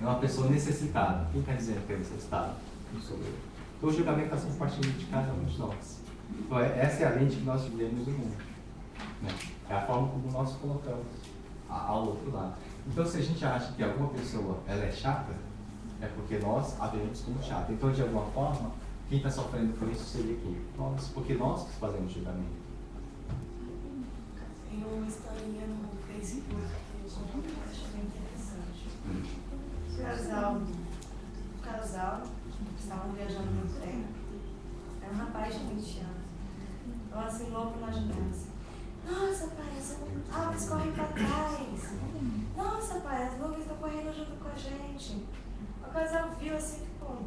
é uma pessoa necessitada. Quem está dizendo que é necessitado? Não sou eu. Então o julgamento está sempre partindo de cada um de nós. Então, essa é a lente que nós vivemos no mundo. Né? É a forma como nós colocamos ao outro lado. Então, se a gente acha que alguma pessoa ela é chata, é porque nós a vemos como chata. Então, de alguma forma, quem está sofrendo com isso seria quem? Nós, porque nós que fazemos julgamento. Tem uma historinha no Facebook que eu acho bem interessante. O casal estavam viajando no trem. Era um rapaz de 20 anos. Então, assim, louco na ginástica. Nossa, pai, as aves correm para trás. Nossa, pai, as nuvens estão correndo junto com a gente. O casal viu assim, ficou.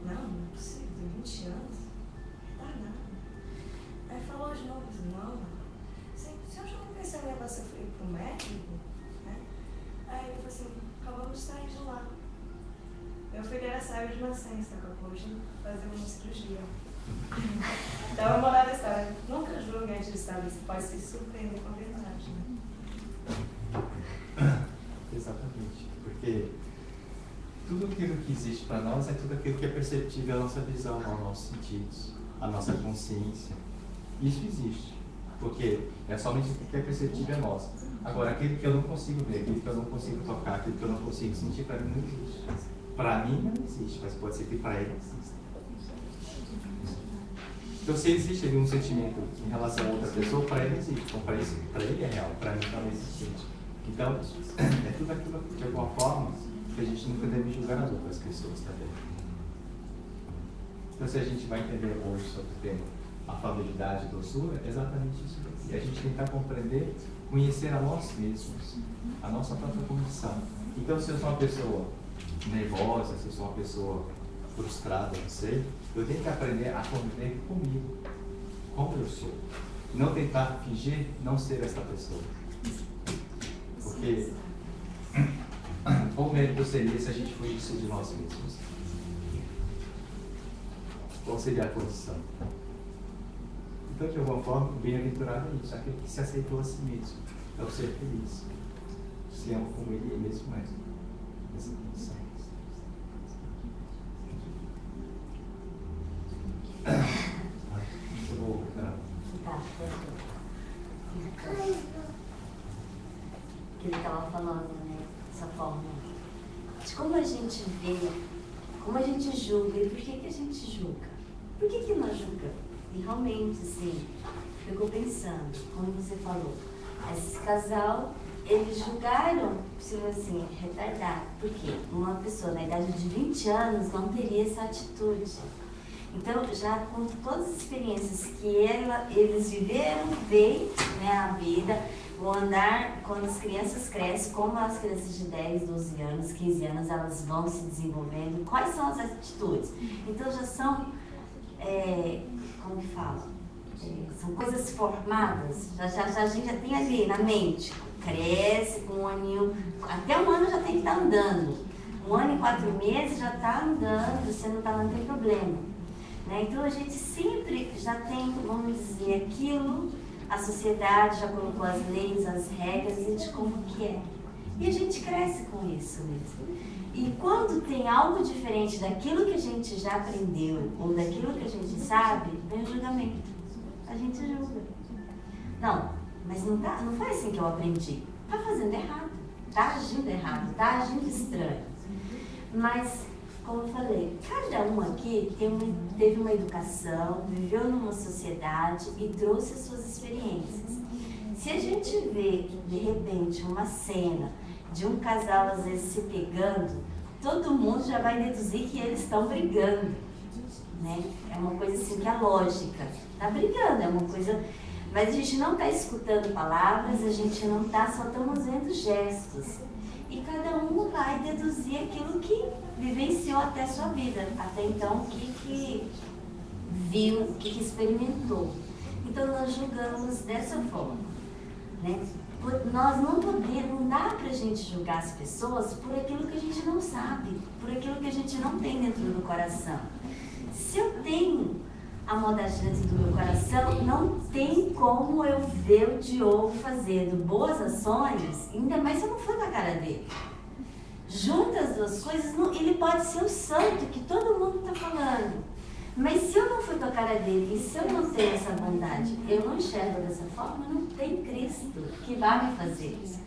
Não é possível, tem 20 anos. Não dá nada. Aí falou de novo, não. Se eu já não pensei em levar seu filho para o médico, né? Aí ele falou assim, acabamos de sair de lá. Meu filho era cego de nascença, acabou de fazer uma cirurgia. Então, a moral da história, nunca julgue antes de estar ali, você pode se surpreender com a verdade, né? Exatamente, porque tudo aquilo que existe para nós é tudo aquilo que é perceptível à nossa visão, aos nossos sentidos, à nossa consciência. Isso existe, porque é somente o que é perceptível a nós. Agora, aquilo que eu não consigo ver, aquilo que eu não consigo tocar, aquilo que eu não consigo sentir, para mim não existe. Para mim não existe, mas pode ser que para ele exista. Então, se existe ali um sentimento em relação a outra pessoa, para ele existe. Então, para ele é real, para mim não existe. Então, é tudo aquilo de alguma forma que a gente nunca deve julgar as outras pessoas também. Então, se a gente vai entender hoje sobre o tema afabilidade e doçura, é exatamente isso. E a gente tentar compreender, conhecer a nós mesmos, a nossa própria condição. Então, se eu sou uma pessoa nervosa, se eu sou uma pessoa frustrada, não sei, eu tenho que aprender a conviver comigo, como eu sou. Não tentar fingir não ser essa pessoa. Porque o mérito seria se a gente fugisse de nós mesmos. Qual seria a condição? Então, de alguma forma, o bem-aventurado é isso, aquele que se aceitou a si mesmo, é o ser feliz. Se ama como ele mesmo é. Essa condição. Eu vou que ele estava falando, né? Essa forma de como a gente vê, como a gente julga e por que a gente julga. Por que nós julgamos? E realmente, assim, ficou pensando, como você falou, esse casal, eles julgaram, assim, retardado. Por quê? Uma pessoa na idade de 20 anos não teria essa atitude. Então, já com todas as experiências que eles viveram, veem, né, a vida, vão andar, quando as crianças crescem, como as crianças de 10, 12 anos, 15 anos, elas vão se desenvolvendo, quais são as atitudes? Então, já são, como que fala? São coisas formadas, a gente já tem ali na mente, cresce com um aninho, até um ano já tem que estar andando, 1 ano e 4 meses já está andando, você não tem problema. Né? Então a gente sempre já tem, vamos dizer, aquilo, a sociedade já colocou as leis, as regras de como que é. E a gente cresce com isso mesmo. E quando tem algo diferente daquilo que a gente já aprendeu, ou daquilo que a gente sabe, vem o julgamento. A gente julga. Não, mas não foi assim que eu aprendi. Está fazendo errado, está agindo errado, está agindo estranho. Mas, como eu falei, cada um aqui teve uma educação, viveu numa sociedade e trouxe as suas experiências. Se a gente vê, de repente, uma cena de um casal, às vezes, se pegando, todo mundo já vai deduzir que eles estão brigando, né? É uma coisa assim que é lógica. Está brigando, é uma coisa... Mas a gente não está escutando palavras, a gente não está, só estamos vendo gestos. E cada um vai deduzir aquilo que vivenciou até a sua vida. Até então, o que viu, o que experimentou. Então nós julgamos dessa forma, né? Nós não podemos, não dá pra gente julgar as pessoas por aquilo que a gente não sabe, por aquilo que a gente não tem dentro do coração. Se eu tenho a maldade dentro do meu coração, não tem como eu ver o Diogo fazendo boas ações, ainda mais se eu não for na cara dele. Junta as duas coisas, ele pode ser o santo que todo mundo está falando. Mas se eu não fui com a cara dele, e se eu não tenho essa bondade, eu não enxergo dessa forma, não tem Cristo que vai me fazer isso.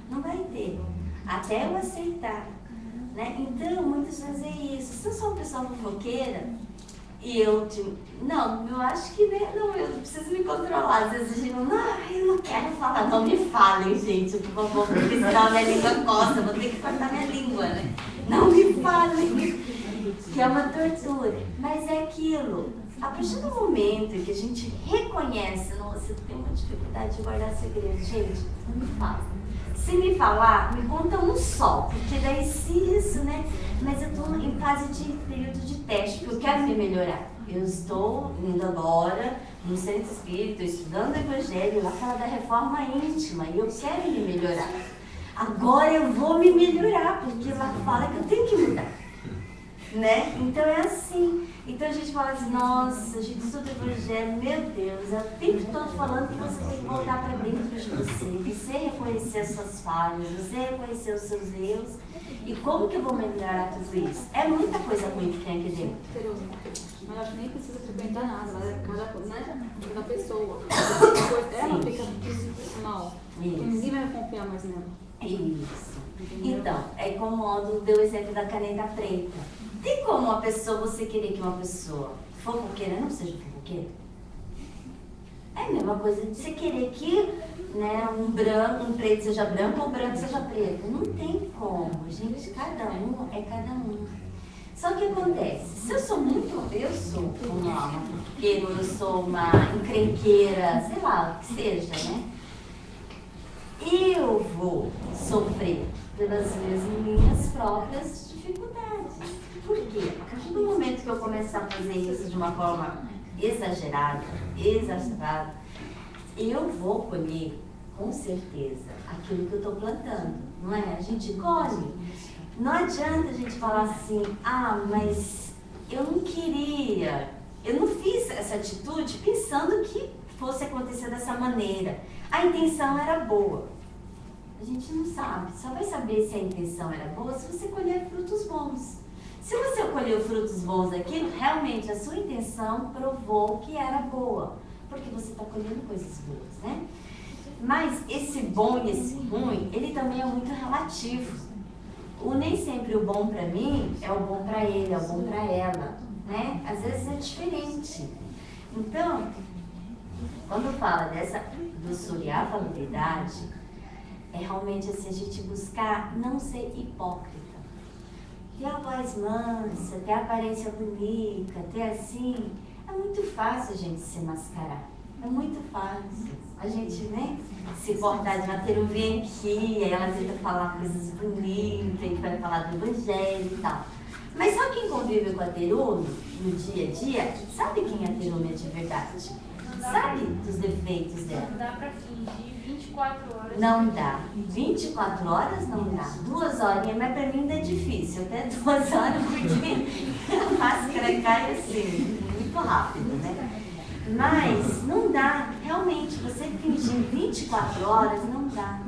Não vai ter. Até eu aceitar. Né? Então, muitas vezes é isso. Se eu sou uma pessoa fofoqueira, e eu acho que não, eu preciso me controlar. Às vezes eu digo, eu não quero falar, não me falem, gente, por favor, porque senão minha língua coça, vou ter que cortar minha língua, né? Não me falem. Que é uma tortura, mas é aquilo. A partir do momento que a gente reconhece, nossa, eu tenho uma dificuldade de guardar segredo, gente, não me fala. Se me falar, me conta um só, porque daí se isso, né? Mas eu estou em fase de período de teste, porque eu quero me melhorar. Eu estou indo agora no centro espírita, estudando o evangelho, lá fala da reforma íntima, e eu quero me melhorar. Agora eu vou me melhorar, porque lá fala que eu tenho que mudar. Né? Então é assim. Então a gente fala assim, nossa, a gente estuda o evangelho, meu Deus, é o tempo todo falando que você tem que voltar para dentro de você reconhecer as suas falhas, você reconhecer os seus erros. E como que eu vou melhorar tudo isso? É muita coisa ruim que tem aqui dentro. Mas acho que nem precisa frequentar nada, cada pessoa. Ela fica mal. Ninguém vai confiar mais nela. Isso. Então, é como o modo deu o exemplo da caneta preta. Tem como uma pessoa, você querer que uma pessoa fofoqueira não seja fofoqueira? É a mesma coisa de você querer que, né, um preto seja branco ou um branco seja preto. Não tem como, gente, cada um é cada um. Só que acontece, se eu sou uma fofoqueira, ou eu sou uma encrenqueira, sei lá, o que seja, né? Eu vou sofrer pelas minhas próprias dificuldades. Por quê? A partir do momento que eu começar a fazer isso de uma forma exagerada, eu vou colher, com certeza, aquilo que eu estou plantando. Não é? A gente colhe. Não adianta a gente falar assim, mas eu não queria, eu não fiz essa atitude pensando que fosse acontecer dessa maneira. A intenção era boa. A gente não sabe, só vai saber se a intenção era boa se você colher frutos bons. Se você colheu frutos bons daquilo, realmente a sua intenção provou que era boa, porque você está colhendo coisas boas, né? Mas esse bom e esse ruim, ele também é muito relativo. Nem sempre o bom para mim é o bom para ele, é o bom para ela, né? Às vezes é diferente. Então, quando fala dessa doçura, a valoridade, é realmente assim, a gente buscar não ser hipócrita. Ter a voz mansa, ter a aparência bonita, ter assim, é muito fácil a gente se mascarar. É muito fácil. A gente, né, se portar de Materu vem aqui, aí ela tenta falar coisas bonitas, e vai falar do evangelho e tal. Mas só quem convive com a Teruno no dia a dia, sabe quem a Teruno é de verdade? Sabe dos defeitos dela. Não dá pra fingir 24 horas. Não dá. 24 horas não dá. 2 horinhas, mas pra mim ainda é difícil. Até 2 horas, porque a máscara cai assim, muito rápido, né? Mas não dá. Realmente, você fingir 24 horas não dá.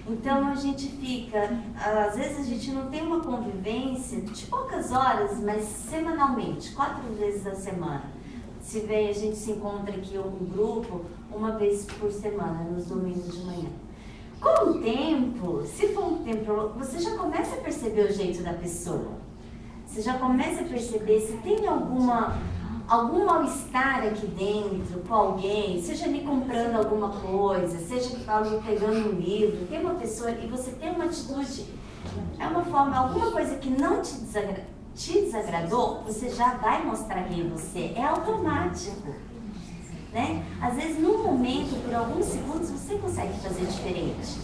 Então a gente fica, às vezes a gente não tem uma convivência de poucas horas, mas semanalmente, 4 vezes a semana. Se vem, a gente se encontra aqui um grupo uma vez por semana, nos domingos de manhã. Com o tempo, se for um tempo, você já começa a perceber o jeito da pessoa. Você já começa a perceber se tem algum mal-estar aqui dentro com alguém, seja ali comprando alguma coisa, seja ali pegando um livro, tem uma pessoa e você tem uma atitude, é uma forma, alguma coisa que não te desagradou, você já vai mostrar quem você é, automático, né? Às vezes, num momento, por alguns segundos, você consegue fazer diferente,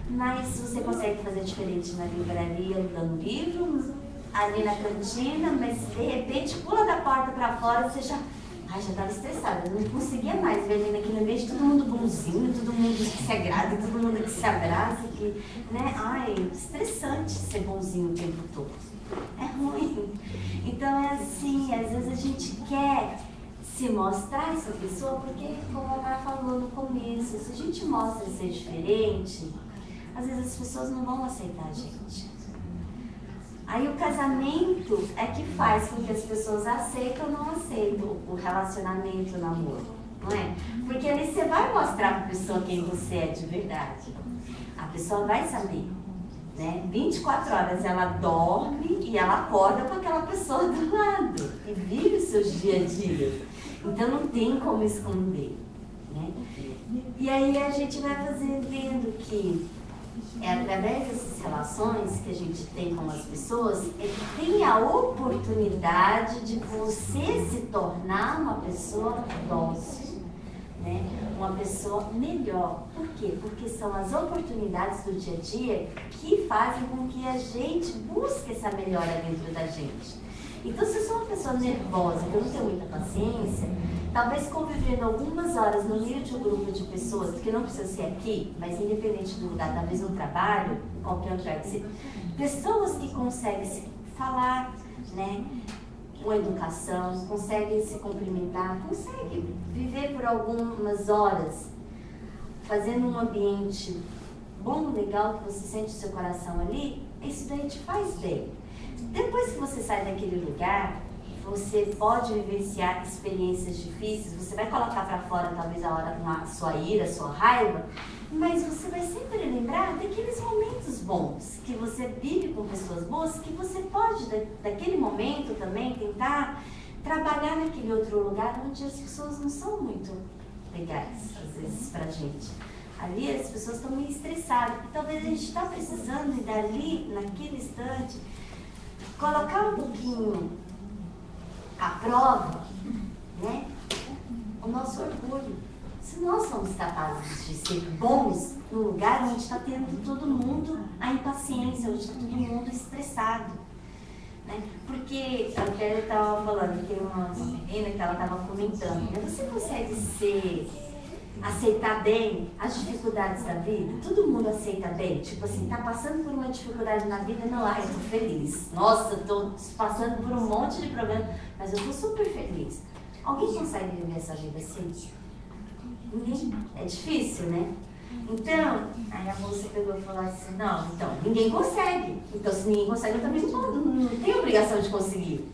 mas você consegue fazer diferente na livraria, dando livro, ali na cantina, mas de repente pula da porta pra fora, você já... Ai, já estava estressada, eu não conseguia mais ver ali naquele ambiente todo mundo bonzinho, todo mundo que se agrada, todo mundo que se abraça, que, né? Ai, estressante ser bonzinho o tempo todo. É ruim. Então é assim, às vezes a gente quer se mostrar essa pessoa, porque, como a Mar falou no começo, se a gente mostra ser diferente, às vezes as pessoas não vão aceitar a gente. Aí o casamento é que faz com que as pessoas aceitem ou não aceitem o relacionamento, o namoro, não é? Porque ali você vai mostrar para a pessoa quem você é de verdade. A pessoa vai saber, né? 24 horas ela dorme e ela acorda com aquela pessoa do lado e vive os seus dia a dia. Então não tem como esconder, né? E aí a gente vai vendo que é através dessas relações que a gente tem com as pessoas, tem a oportunidade de você se tornar uma pessoa dócil, né? Uma pessoa melhor. Por quê? Porque são as oportunidades do dia a dia que fazem com que a gente busque essa melhora dentro da gente. Então, se eu sou uma pessoa nervosa, que eu não tenho muita paciência, talvez convivendo algumas horas no meio de um grupo de pessoas, que não precisa ser aqui, mas independente do lugar, talvez no trabalho, qualquer outro lugar que seja, pessoas que conseguem se falar, né, com educação, conseguem se cumprimentar, conseguem viver por algumas horas, fazendo um ambiente bom, legal, que você sente o seu coração ali, isso daí te faz bem. Depois que você sai daquele lugar, você pode vivenciar experiências difíceis, você vai colocar para fora talvez a sua ira, a sua raiva, mas você vai sempre lembrar daqueles momentos bons, que você vive com pessoas boas, que você pode, daquele momento também, tentar trabalhar naquele outro lugar onde as pessoas não são muito legais, às vezes, pra gente. Ali as pessoas estão meio estressadas, e talvez a gente está precisando ir dali, naquele instante, colocar um pouquinho à prova, né, o nosso orgulho. Se nós somos capazes de ser bons no lugar onde está tendo todo mundo a impaciência, onde está todo mundo estressado, né? Porque a Vera estava falando, tem uma menina que ela estava comentando, né? Você consegue aceitar bem as dificuldades da vida? Todo mundo aceita bem? Tipo assim, tá passando por uma dificuldade na vida? Não, eu tô feliz. Nossa, tô passando por um monte de problema, mas eu tô super feliz. Alguém consegue viver essa vida assim? Ninguém. É difícil, né? Então, aí a moça pegou e falou assim, não, então, ninguém consegue. Então, se ninguém consegue, eu também não tenho obrigação de conseguir.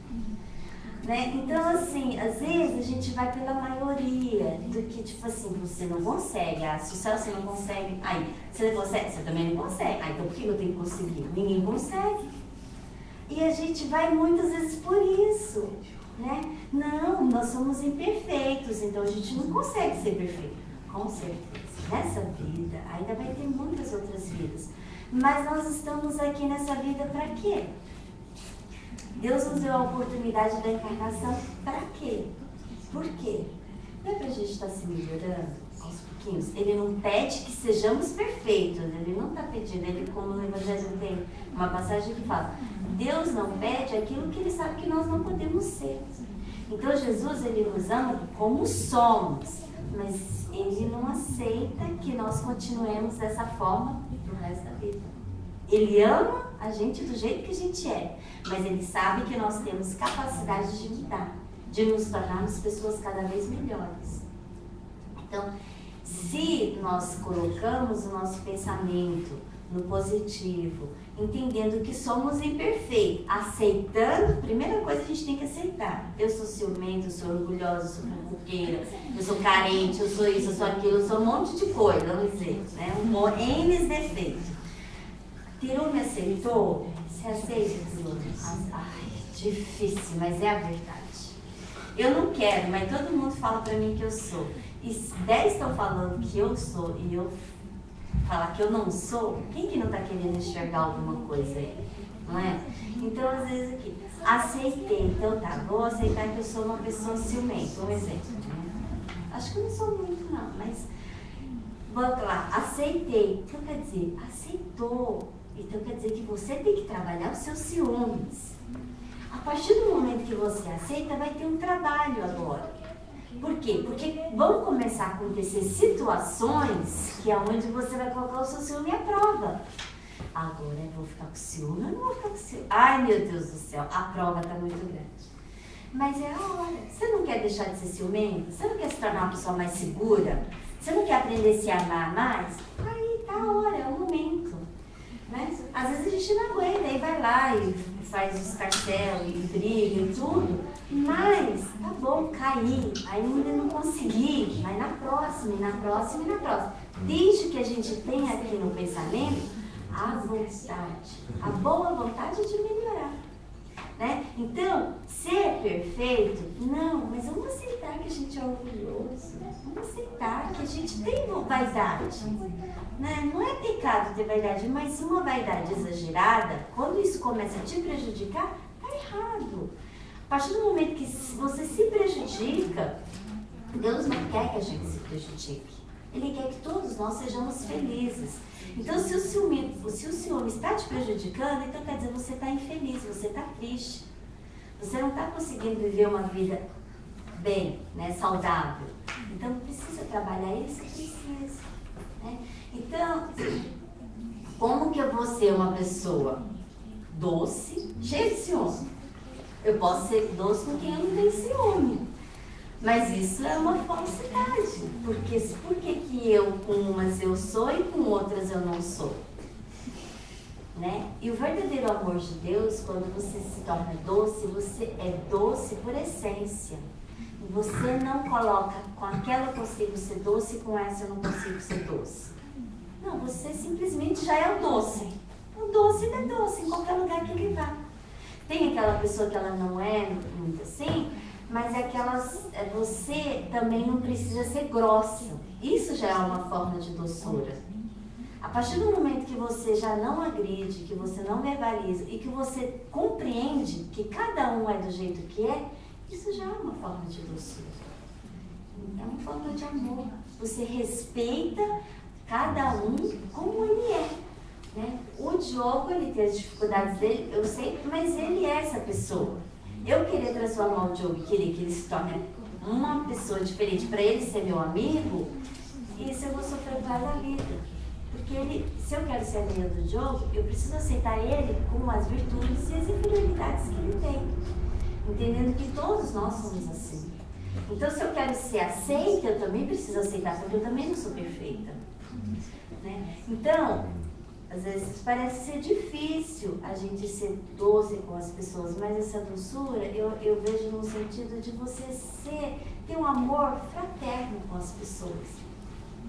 Né? Então, assim, às vezes a gente vai pela maioria do que, tipo assim, você não consegue, se você não consegue, aí, você não consegue, você também não consegue, então por que eu tenho que conseguir? Ninguém consegue. E a gente vai muitas vezes por isso, né? Não, nós somos imperfeitos, então a gente não consegue ser perfeito. Com certeza. Nessa vida, ainda vai ter muitas outras vidas. Mas nós estamos aqui nessa vida para quê? Deus nos deu a oportunidade da encarnação para quê? Por quê? Não é para a gente estar se melhorando aos pouquinhos? Ele não pede que sejamos perfeitos, ele não está pedindo, ele, como no Evangelho tem uma passagem que fala, Deus não pede aquilo que ele sabe que nós não podemos ser. Então Jesus, ele nos ama como somos, mas ele não aceita que nós continuemos dessa forma pro resto da vida. Ele ama a gente do jeito que a gente é, mas ele sabe que nós temos capacidade de mudar, de nos tornarmos pessoas cada vez melhores. Então, se nós colocamos o nosso pensamento no positivo, entendendo que somos imperfeitos, aceitando, primeira coisa a gente tem que aceitar. Eu sou ciumenta, eu sou orgulhosa, eu sou fofoqueira, eu sou carente, eu sou isso, eu sou aquilo, eu sou um monte de coisa, vamos dizer, né? N defeitos. Tirou, me aceitou? Você aceita aquilo? Ai, difícil, mas é a verdade. Eu não quero, mas todo mundo fala pra mim que eu sou. E 10 estão falando que eu sou e eu falar que eu não sou, quem que não tá querendo enxergar alguma coisa aí? Não é? Então, às vezes aqui, aceitei, então tá, vou aceitar que eu sou uma pessoa ciumenta, um exemplo. Né? Acho que eu não sou muito não, mas Volta lá, aceitei. Então quer dizer, aceitou. Então quer dizer que você tem que trabalhar os seus ciúmes. A partir do momento que você aceita, vai ter um trabalho agora. Por quê? Porque vão começar a acontecer situações que é onde você vai colocar o seu ciúme à prova. Agora eu vou ficar com ciúme, eu não vou ficar com ciúme. Ai, meu Deus do céu, a prova está muito grande. Mas é a hora. Você não quer deixar de ser ciumento? Você não quer se tornar uma pessoa mais segura? Você não quer aprender a se amar mais? Aí tá a hora, é o momento. Né? Às vezes a gente não aguenta, aí vai lá e faz os escarcel e briga e tudo. Mas tá bom, caí, ainda não consegui. Mas na próxima, e na próxima, e na próxima. Desde que a gente tenha aqui no pensamento a vontade, a boa vontade de melhorar. Né? Então, ser perfeito, não, mas vamos aceitar que a gente é orgulhoso, vamos aceitar que a gente tem vaidade. Né? Não é pecado ter vaidade, mas uma vaidade exagerada, quando isso começa a te prejudicar, está errado. A partir do momento que você se prejudica, Deus não quer que a gente se prejudique. Ele quer que todos nós sejamos felizes. Então, se o ciúme está te prejudicando, então quer dizer, você está infeliz, você está triste. Você não está conseguindo viver uma vida bem, né, saudável. Então, precisa trabalhar isso, precisa. Né? Então, como que eu vou ser uma pessoa doce, cheia de ciúme? Eu posso ser doce com quem eu não tenho ciúme. Mas isso é uma falsidade, porque por que eu com umas eu sou e com outras eu não sou? Né? E o verdadeiro amor de Deus, quando você se torna doce, você é doce por essência. E você não coloca, com aquela eu consigo ser doce, com essa eu não consigo ser doce. Não, você simplesmente já é o doce. O doce é doce em qualquer lugar que ele vá. Tem aquela pessoa que ela não é muito assim, mas você também não precisa ser grossa. Isso já é uma forma de doçura. A partir do momento que você já não agride, que você não verbaliza e que você compreende que cada um é do jeito que é, isso já é uma forma de doçura. É uma forma de amor. Você respeita cada um como ele é. Né? O Diogo, ele tem as dificuldades dele, eu sei, mas ele é essa pessoa. Eu querer transformar o Diogo e querer que ele se torne uma pessoa diferente para ele ser meu amigo, isso eu vou sofrer por causa da vida. Porque se eu quero ser amiga do Diogo, eu preciso aceitar ele com as virtudes e as inferioridades que ele tem. Entendendo que todos nós somos assim. Então, se eu quero ser aceita, eu também preciso aceitar, porque eu também não sou perfeita. Né? Então, às vezes parece ser difícil a gente ser doce com as pessoas, mas essa doçura eu vejo no sentido de você ter um amor fraterno com as pessoas.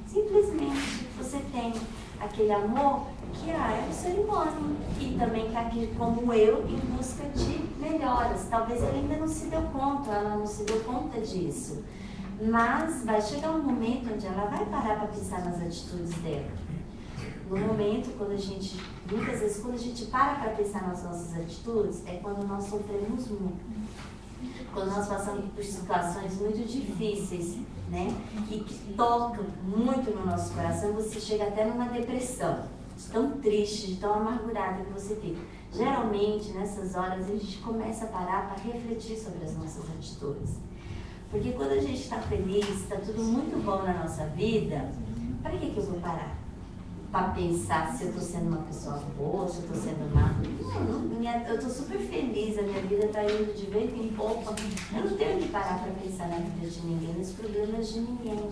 Simplesmente você tem aquele amor que é um ser humano e também está aqui como eu em busca de melhoras. Talvez ele ainda não se deu conta, ela não se deu conta disso. Mas vai chegar um momento onde ela vai parar para pensar nas atitudes dela. No momento, muitas vezes, quando a gente para pensar nas nossas atitudes, é quando nós sofremos muito. Quando nós passamos por situações muito difíceis, né? E que tocam muito no nosso coração, você chega até numa depressão, tão triste, tão amargurada que você fica. Geralmente, nessas horas, a gente começa a parar para refletir sobre as nossas atitudes. Porque quando a gente está feliz, está tudo muito bom na nossa vida, para que eu vou parar? Para pensar se eu estou sendo uma pessoa boa, se eu estou sendo má. Não, eu estou super feliz, a minha vida está indo de vento em popa. Eu não tenho que parar para pensar na vida de ninguém, nos problemas de ninguém.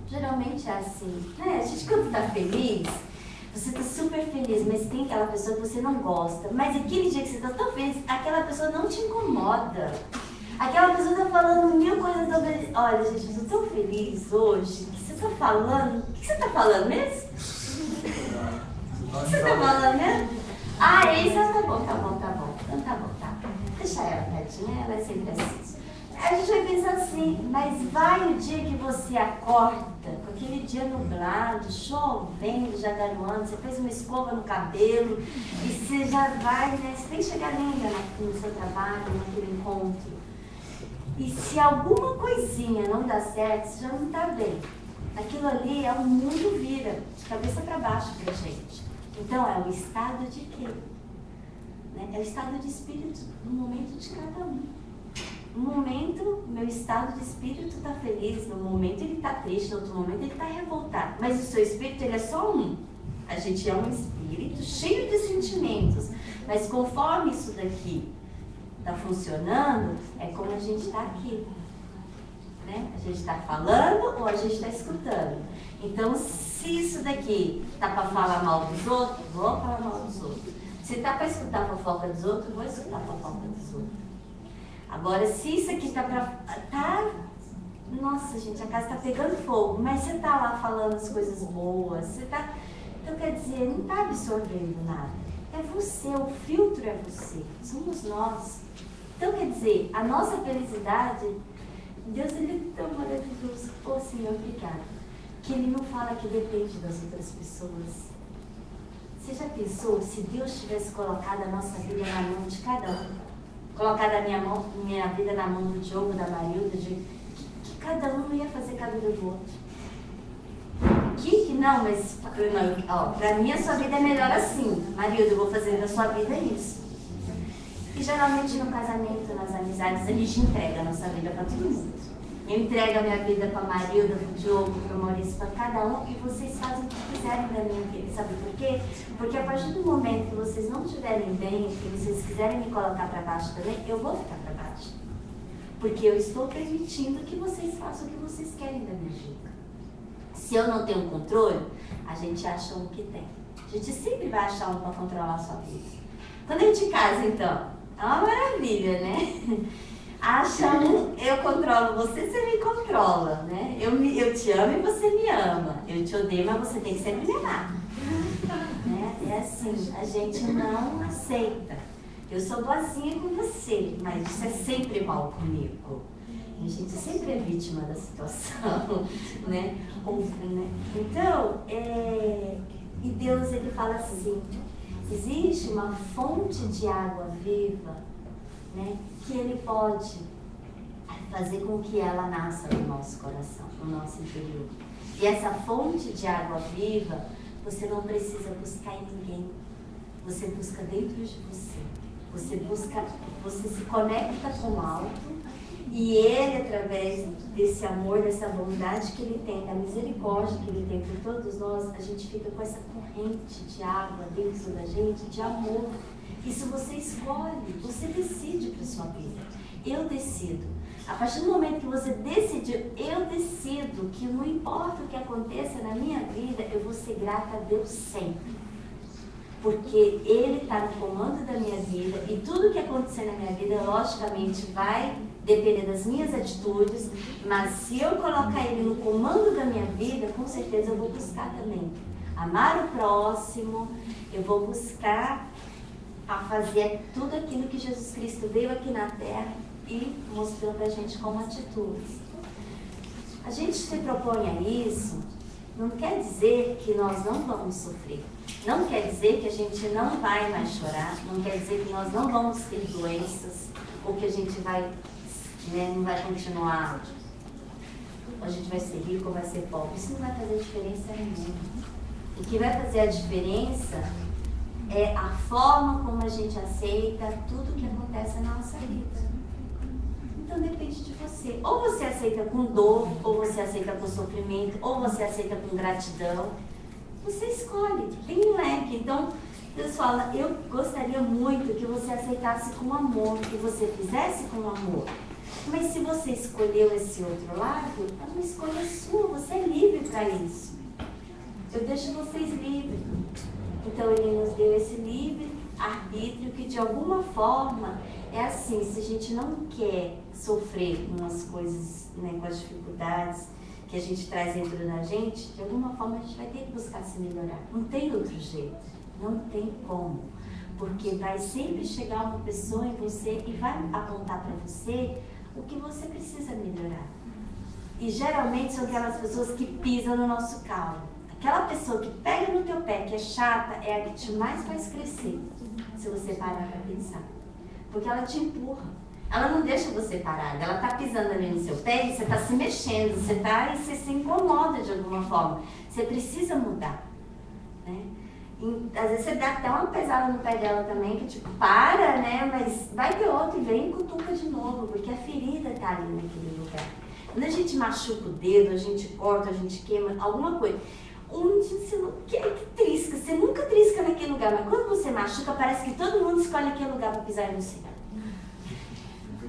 Geralmente é assim, né? A gente quando está feliz, você está super feliz, mas tem aquela pessoa que você não gosta. Mas aquele dia que você está tão feliz, aquela pessoa não te incomoda. Aquela pessoa está falando mil coisas sobre... Olha, gente, eu estou tão feliz hoje. Que você está falando... O que você está falando mesmo? O que você está falando mesmo? Ah, é isso? Tá bom. Então tá bom. Deixa ela quietinha, ela é sempre assim. A gente vai pensar assim, mas vai o dia que você acorda, com aquele dia nublado, chovendo, já garoando, você fez uma escova no cabelo, e você já vai, né? Você tem que chegar linda no seu trabalho, naquele encontro. E se alguma coisinha não dá certo, você já não está bem. Aquilo ali é o mundo vira, de cabeça para baixo pra gente. Então é o estado de quê? Né? É o estado de espírito no momento de cada um. No momento, meu estado de espírito está feliz, no momento ele está triste, no outro momento ele está revoltado. Mas o seu espírito, ele é só um. A gente é um espírito cheio de sentimentos. Mas conforme isso daqui está funcionando, é como a gente está aqui. Né? A gente está falando ou a gente está escutando. Então, se isso daqui está para falar mal dos outros, vou falar mal dos outros. Se está para escutar a fofoca dos outros, vou escutar a fofoca dos outros. Agora, se isso aqui está para... Nossa, gente, a casa está pegando fogo, mas você está lá falando as coisas boas, você está... Então, quer dizer, não está absorvendo nada. É você, o filtro é você, somos nós. Então, quer dizer, a nossa felicidade, Deus, ele é tão maravilhoso. Oh, Senhor, obrigada. Que ele não fala que depende das outras pessoas. Você já pensou se Deus tivesse colocado a nossa vida na mão de cada um? Colocado a minha vida na mão do Diogo, da Marilda, que cada um não ia fazer com a vida do outro. Que não, mas ó, pra mim a sua vida é melhor assim. Marilda, eu vou fazer da sua vida isso. E geralmente no casamento, nas amizades, a gente entrega a nossa vida para todo mundo. Eu entrego a minha vida para Marilda, para o Diogo, para o Maurício, para cada um, e vocês fazem o que quiserem da minha vida. Sabe por quê? Porque a partir do momento que vocês não estiverem bem, que vocês quiserem me colocar para baixo também, eu vou ficar para baixo. Porque eu estou permitindo que vocês façam o que vocês querem da minha vida. Se eu não tenho controle, a gente acha um que tem. A gente sempre vai achar um para controlar a sua vida. Quando a gente casa, então, é uma maravilha, né? Acha um, eu controlo você, você me controla, né? Eu te amo e você me ama. Eu te odeio, mas você tem que sempre me amar. Né? É assim, a gente não aceita. Eu sou boazinha com você, mas você é sempre mal comigo. A gente sempre é vítima da situação, né? Então, e Deus, ele fala assim, existe uma fonte de água viva, né, que ele pode fazer com que ela nasça no nosso coração, no nosso interior. E essa fonte de água viva, você não precisa buscar em ninguém. Você busca dentro de você. Você se conecta com o alto e ele, através desse amor, dessa bondade que ele tem, da misericórdia que ele tem por todos nós, a gente fica com essa corrente de água dentro da gente, de amor. Isso você escolhe, você decide para a sua vida. Eu decido. A partir do momento que você decidiu, eu decido que não importa o que aconteça na minha vida, eu vou ser grata a Deus sempre. Porque Ele está no comando da minha vida e tudo que acontecer na minha vida, logicamente, vai depender das minhas atitudes, mas se eu colocar Ele no comando da minha vida, com certeza eu vou buscar também. Amar o próximo, eu vou buscar a fazer tudo aquilo que Jesus Cristo veio aqui na Terra e mostrou pra gente como atitudes. A gente se propõe a isso, não quer dizer que nós não vamos sofrer, não quer dizer que a gente não vai mais chorar, não quer dizer que nós não vamos ter doenças, ou que a gente vai, né, não vai continuar, a gente vai ser rico ou vai ser pobre. Isso não vai fazer diferença nenhuma. O que vai fazer a diferença é a forma como a gente aceita tudo que acontece na nossa vida. Então depende de você. Ou você aceita com dor, ou você aceita com sofrimento, ou você aceita com gratidão. Você escolhe, tem um leque. Então Deus fala, eu gostaria muito que você aceitasse com amor, que você fizesse com amor. Mas se você escolheu esse outro lado, é uma escolha sua, você é livre para isso. Eu deixo vocês livres. Então Ele nos deu esse livre arbítrio que de alguma forma é assim, se a gente não quer sofrer com as coisas, né, com as dificuldades que a gente traz dentro da gente, de alguma forma a gente vai ter que buscar se melhorar. Não tem outro jeito, não tem como. Porque vai sempre chegar uma pessoa em você e vai apontar para você o que você precisa melhorar. E geralmente são aquelas pessoas que pisam no nosso calo. Aquela pessoa que pega no teu pé, que é chata, é a que te mais faz crescer, se você parar para pensar. Porque ela te empurra. ela não deixa você parada, ela tá pisando ali no seu pé e você tá se mexendo, você se incomoda de alguma forma. Você precisa mudar, né? E, às vezes você dá até uma pesada no pé dela também, que tipo, para, né? Mas vai ter outro e vem e cutuca de novo, porque a ferida tá ali naquele lugar. Quando a gente machuca o dedo, a gente corta, a gente queima, alguma coisa, onde você não quer que trisca, você nunca trisca naquele lugar, mas quando você machuca, parece que todo mundo escolhe aquele lugar para pisar em você.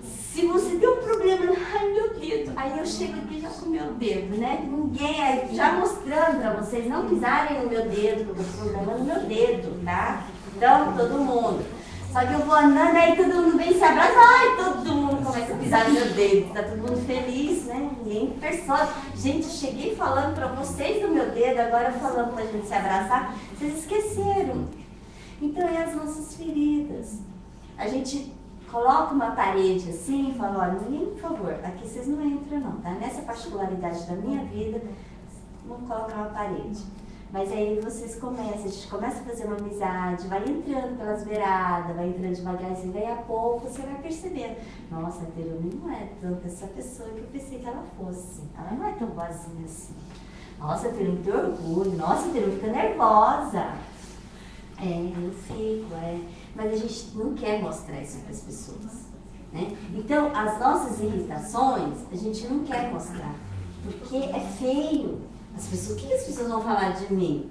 Se você tem um problema, ai meu dedo, aí eu chego aqui já com o meu dedo, né? Ninguém, aí, já mostrando para vocês não pisarem no meu dedo, porque o problema é no meu dedo, tá? Então, todo mundo. Só que eu vou andando, aí todo mundo vem se abraça, ai, todo mundo começa a pisar no meu dedo, tá todo mundo feliz, né? Ninguém percebe. Gente, eu cheguei falando para vocês do meu dedo, agora falando pra gente se abraçar, vocês esqueceram. Então, é as nossas feridas. A gente coloca uma parede assim e fala, olha, menino, por favor, aqui vocês não entram não, tá? Nessa particularidade da minha vida, vamos colocar uma parede. Mas aí vocês começam, a gente começa a fazer uma amizade, vai entrando pelas beiradas, vai entrando devagarzinho, daí a pouco você vai percebendo, nossa, a Terumi não é tanto essa pessoa que eu pensei que ela fosse, ela não é tão boazinha assim. Nossa, Terumi tem orgulho, nossa, Terumi fica nervosa. Eu fico, mas a gente não quer mostrar isso para as pessoas, né? Então, as nossas irritações, a gente não quer mostrar, porque é feio. As pessoas, o que as pessoas vão falar de mim?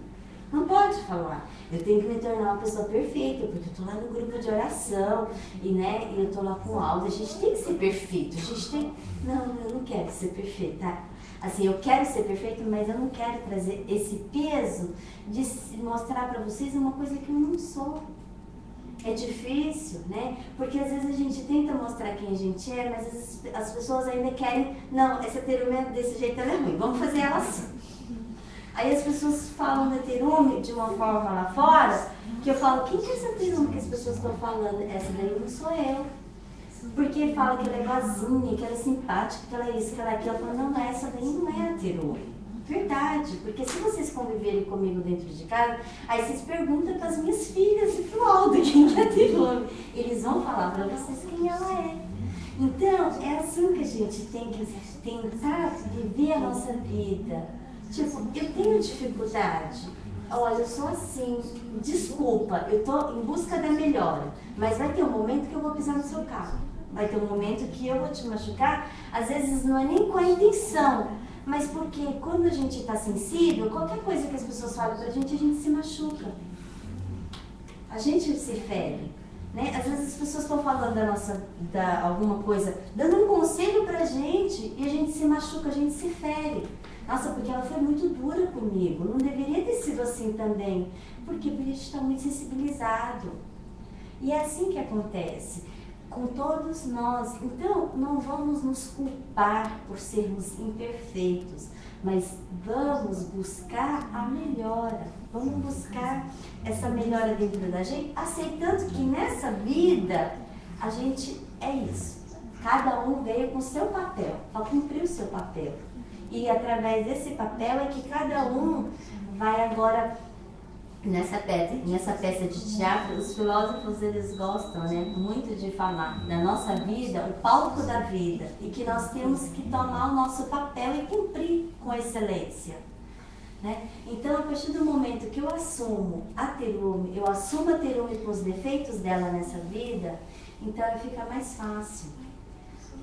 Não pode falar. Eu tenho que me tornar uma pessoa perfeita, porque eu estou lá no grupo de oração, e, né, eu estou lá com áudio, a gente tem que ser perfeito, a gente tem... Não, eu não quero ser perfeita, tá? Assim, eu quero ser perfeita, mas eu não quero trazer esse peso de mostrar para vocês uma coisa que eu não sou. É difícil, né? Porque às vezes a gente tenta mostrar quem a gente é, mas às vezes as pessoas ainda querem, não, essa Terumi desse jeito ela é ruim, vamos fazer ela assim. Aí as pessoas falam da Terumi de uma forma lá fora, que eu falo, quem que é essa Terumi que as pessoas estão falando? Essa daí não sou eu. Porque fala que ela é boazinha, que ela é simpática, que ela é isso, que ela é aquilo. Eu falo, não, essa daí não é a Terumi. Verdade, porque se vocês conviverem comigo dentro de casa, aí vocês perguntam para as minhas filhas e para o Aldo quem que é a Terumi. Eles vão falar para vocês quem ela é. Então, é assim que a gente tem que tentar viver a nossa vida. Tipo, eu tenho dificuldade. Olha, eu sou assim, desculpa, eu estou em busca da melhora, mas vai ter um momento que eu vou pisar no seu carro. Vai ter um momento que eu vou te machucar, às vezes não é nem com a intenção, mas porque quando a gente está sensível, qualquer coisa que as pessoas falam pra gente, a gente se machuca. A gente se fere, né? Às vezes as pessoas estão falando alguma coisa, dando um conselho pra gente, e a gente se machuca, a gente se fere. Nossa, porque ela foi muito dura comigo, não deveria ter sido assim também. Por quê? Porque a gente está muito sensibilizado. E é assim que acontece com todos nós. Então, não vamos nos culpar por sermos imperfeitos, mas vamos buscar a melhora. Vamos buscar essa melhora dentro da gente, aceitando que nessa vida a gente é isso. Cada um veio com o seu papel, para cumprir o seu papel. E através desse papel é que cada um vai agora, nessa peça de teatro, os filósofos eles gostam, né, muito de falar da nossa vida, o palco da vida, e que nós temos que tomar o nosso papel e cumprir com excelência, né? Então, a partir do momento que eu assumo a Terumi com os defeitos dela nessa vida, então fica mais fácil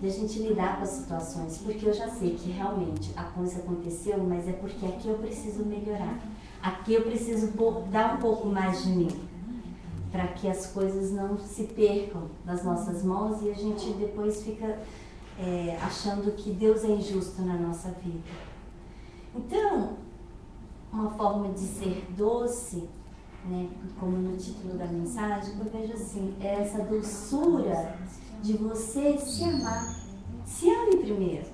de a gente lidar com as situações, porque eu já sei que realmente a coisa aconteceu, mas é porque aqui eu preciso melhorar. Aqui eu preciso dar um pouco mais de mim, para que as coisas não se percam das nossas mãos e a gente depois fica achando que Deus é injusto na nossa vida. Então, uma forma de ser doce, né, como no título da mensagem, eu vejo assim, é essa doçura de você se amar. Se ame primeiro.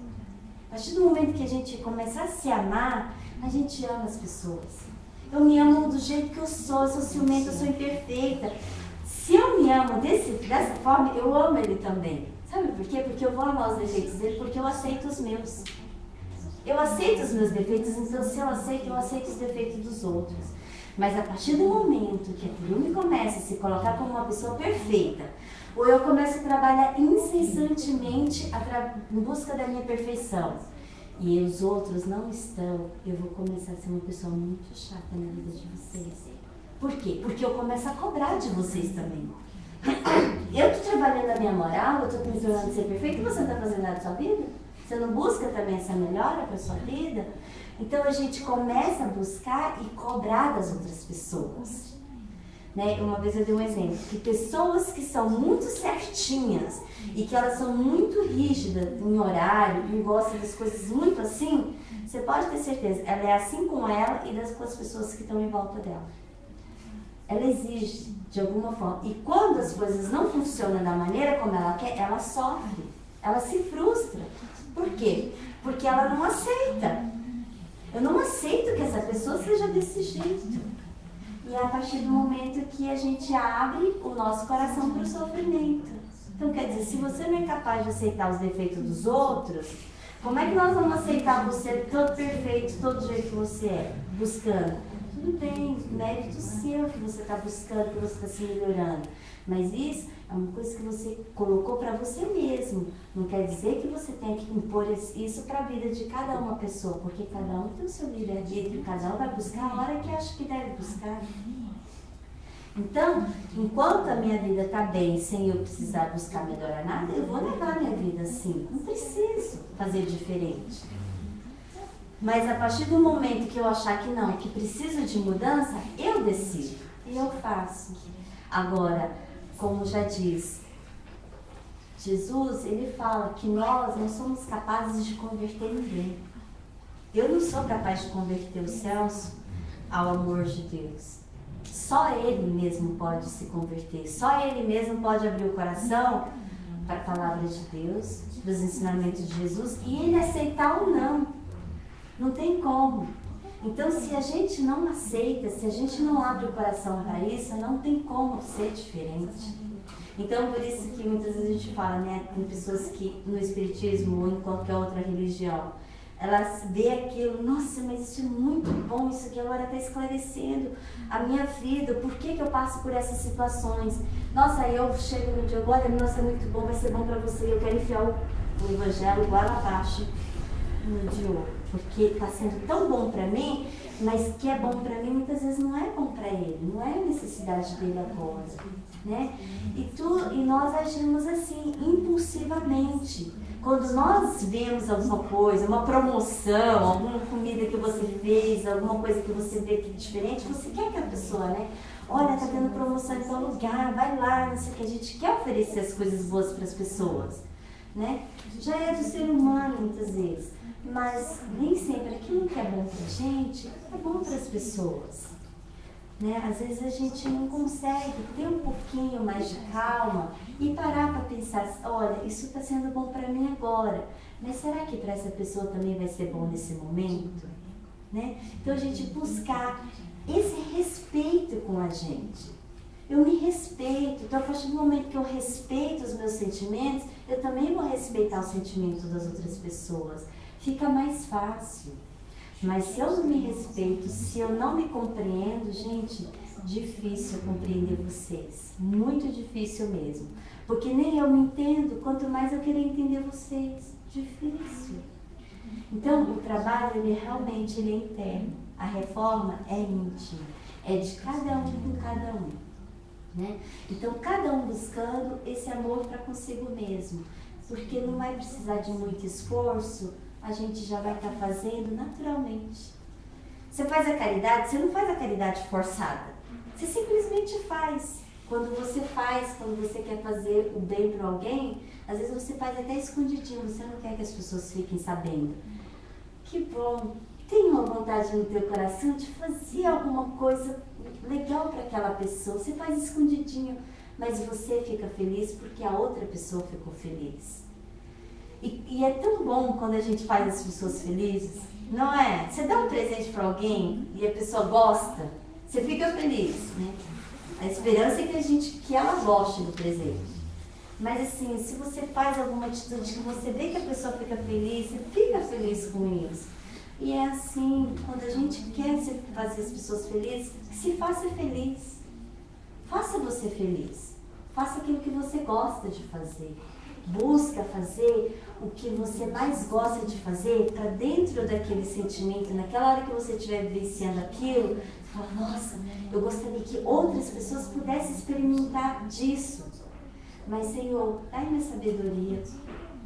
A partir do momento que a gente começar a se amar, a gente ama as pessoas. Eu me amo do jeito que eu sou ciumenta, eu sou imperfeita. Se eu me amo dessa forma, eu amo ele também. Sabe por quê? Porque eu vou amar os defeitos dele, porque eu aceito os meus. Eu aceito os meus defeitos, então se eu aceito os defeitos dos outros. Mas a partir do momento que aquilo me começa a se colocar como uma pessoa perfeita, ou eu começo a trabalhar incessantemente em busca da minha perfeição, e os outros não estão, eu vou começar a ser uma pessoa muito chata na vida de vocês. Por quê? Porque eu começo a cobrar de vocês também. Eu estou trabalhando a minha moral, eu estou me tornando ser perfeito, e você não está fazendo nada da sua vida? Você não busca também essa melhora para a sua vida? Então a gente começa a buscar e cobrar das outras pessoas. Né? Uma vez eu dei um exemplo, que pessoas que são muito certinhas e que elas são muito rígidas em horário, e gostam das coisas muito assim, você pode ter certeza, ela é assim com ela e com as pessoas que estão em volta dela. Ela exige de alguma forma. E quando as coisas não funcionam da maneira como ela quer, ela sofre, ela se frustra. Por quê? Porque ela não aceita. Eu não aceito que essa pessoa seja desse jeito. E é a partir do momento que a gente abre o nosso coração para o sofrimento. Então, quer dizer, se você não é capaz de aceitar os defeitos dos outros, como é que nós vamos aceitar você todo perfeito, todo jeito que você é, buscando? Tudo bem, mérito seu que você está buscando, que você está se melhorando. Mas isso é uma coisa que você colocou para você mesmo. Não quer dizer que você tem que impor isso para a vida de cada uma pessoa, porque cada um tem o seu livre-arbítrio, cada um vai buscar a hora que acha que deve buscar. Então, enquanto a minha vida está bem, sem eu precisar buscar melhorar nada, eu vou levar a minha vida assim. Não preciso fazer diferente. Mas a partir do momento que eu achar que não, que preciso de mudança, eu decido e eu faço. Agora, como já diz Jesus, ele fala que nós não somos capazes de converter ninguém. Eu não sou capaz de converter os céus ao amor de Deus. Só ele mesmo pode se converter, só ele mesmo pode abrir o coração para a palavra de Deus, para os ensinamentos de Jesus, e ele aceitar ou não. Não tem como. Então, se a gente não aceita, se a gente não abre o coração para isso, não tem como ser diferente. Então, por isso que muitas vezes a gente fala, né, tem pessoas que no espiritismo ou em qualquer outra religião, elas vê aquilo, nossa, mas isso é muito bom, isso aqui agora está esclarecendo a minha vida, por que eu passo por essas situações? Nossa, aí eu chego no dia, olha, nossa, é muito bom, vai ser bom para você, eu quero enfiar o evangelho igual abaixo no de ouro. Porque está sendo tão bom para mim, mas que é bom para mim muitas vezes não é bom para ele, não é a necessidade dele agora, né? E nós agimos assim, impulsivamente. Quando nós vemos alguma coisa, uma promoção, alguma comida que você fez, alguma coisa que você vê que é diferente, você quer que a pessoa, né? Olha, tá tendo promoção em tal lugar, vai lá, não sei o que. A gente quer oferecer as coisas boas para as pessoas, né? Já é do ser humano muitas vezes. Mas nem sempre aquilo que é bom pra gente é bom para as pessoas, né? Às vezes a gente não consegue ter um pouquinho mais de calma e parar para pensar, olha, isso está sendo bom para mim agora, mas será que para essa pessoa também vai ser bom nesse momento? Né? Então a gente buscar esse respeito com a gente. Eu me respeito, então a partir do momento que eu respeito os meus sentimentos, eu também vou respeitar os sentimentos das outras pessoas. Fica mais fácil. Mas se eu não me respeito, se eu não me compreendo, gente, difícil compreender vocês. Muito difícil mesmo. Porque nem eu me entendo, quanto mais eu querer entender vocês. Difícil. Então, o trabalho, ele realmente é interno. A reforma é íntima. É de cada um com cada um. Né? Então, cada um buscando esse amor para consigo mesmo. Porque não vai precisar de muito esforço, a gente já vai estar fazendo naturalmente. Você faz a caridade, você não faz a caridade forçada. Você simplesmente faz. Quando você faz, quando você quer fazer o bem para alguém, às vezes você faz até escondidinho, você não quer que as pessoas fiquem sabendo. Que bom, tem uma vontade no teu coração de fazer alguma coisa legal para aquela pessoa. Você faz escondidinho, mas você fica feliz porque a outra pessoa ficou feliz. E é tão bom quando a gente faz as pessoas felizes, não é? Você dá um presente para alguém e a pessoa gosta, você fica feliz, né? A esperança é que ela goste do presente. Mas assim, se você faz alguma atitude que você vê que a pessoa fica feliz, você fica feliz com isso. E é assim, quando a gente quer fazer as pessoas felizes, se faça feliz. Faça você feliz. Faça aquilo que você gosta de fazer. Busca fazer o que você mais gosta de fazer para dentro daquele sentimento, naquela hora que você estiver vivenciando aquilo, você fala, nossa, eu gostaria que outras pessoas pudessem experimentar disso. Mas, Senhor, dai-me a sabedoria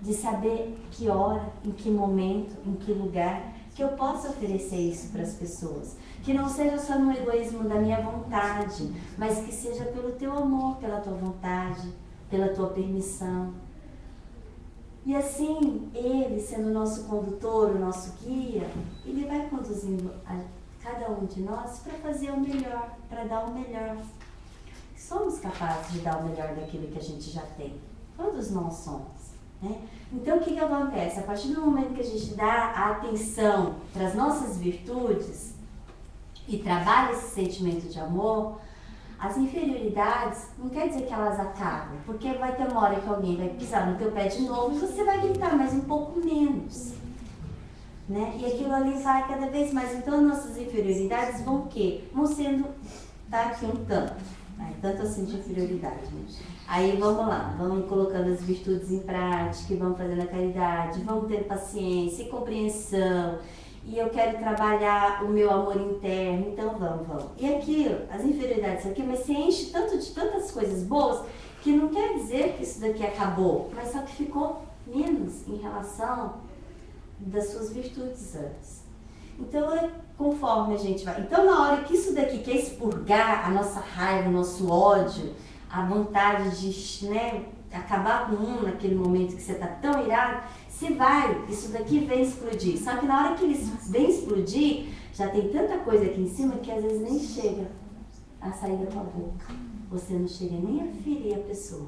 de saber que hora, em que momento, em que lugar, que eu possa oferecer isso para as pessoas. Que não seja só no egoísmo da minha vontade, mas que seja pelo teu amor, pela tua vontade, pela tua permissão. E assim, Ele, sendo o nosso condutor, o nosso guia, Ele vai conduzindo a cada um de nós para fazer o melhor, para dar o melhor. Somos capazes de dar o melhor daquilo que a gente já tem. Todos nós somos. Né? Então, o que acontece? A partir do momento que a gente dá a atenção para as nossas virtudes e trabalha esse sentimento de amor, as inferioridades, não quer dizer que elas acabam, porque vai ter uma hora que alguém vai pisar no teu pé de novo e você vai gritar, mas um pouco menos. Né? E aquilo ali vai cada vez mais. Então, nossas inferioridades vão o quê? Vão sendo, tá aqui um tanto. Tanto assim de inferioridade, né? Aí vamos lá, vamos colocando as virtudes em prática, vamos fazendo a caridade, vamos ter paciência e compreensão, e eu quero trabalhar o meu amor interno, então vamos. E aquilo, as inferioridades aqui, mas se enche tanto de tantas coisas boas, que não quer dizer que isso daqui acabou, mas só que ficou menos em relação das suas virtudes antes. Então, é conforme a gente vai. Então, na hora que isso daqui quer expurgar a nossa raiva, o nosso ódio, a vontade de, né, acabar com naquele momento que você está tão irado, se vai, isso daqui vem explodir. Só que na hora que ele vem explodir, já tem tanta coisa aqui em cima que às vezes nem chega a sair da tua boca. Você não chega nem a ferir a pessoa.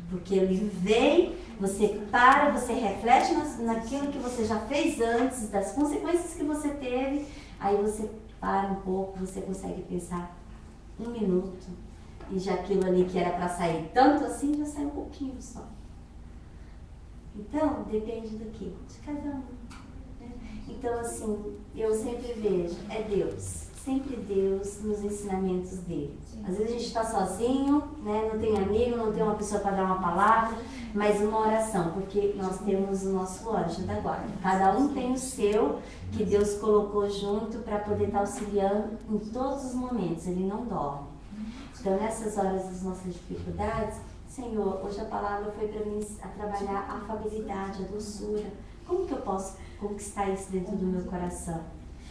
Porque ele vem, você para, você reflete naquilo que você já fez antes, das consequências que você teve, aí você para um pouco, você consegue pensar 1 minuto, e já aquilo ali que era para sair tanto assim, já sai um pouquinho só. Então, depende do quê? De cada um. Né? Então, assim, eu sempre vejo, é Deus. Sempre Deus nos ensinamentos dele. Às vezes a gente está sozinho, né? Não tem amigo, não tem uma pessoa para dar uma palavra, mas uma oração, porque nós temos o nosso anjo da guarda. Cada um tem o seu, que Deus colocou junto para poder estar auxiliando em todos os momentos. Ele não dorme. Então, nessas horas das nossas dificuldades, Senhor, hoje a palavra foi para mim a trabalhar a afabilidade, a doçura. Como que eu posso conquistar isso dentro do meu coração?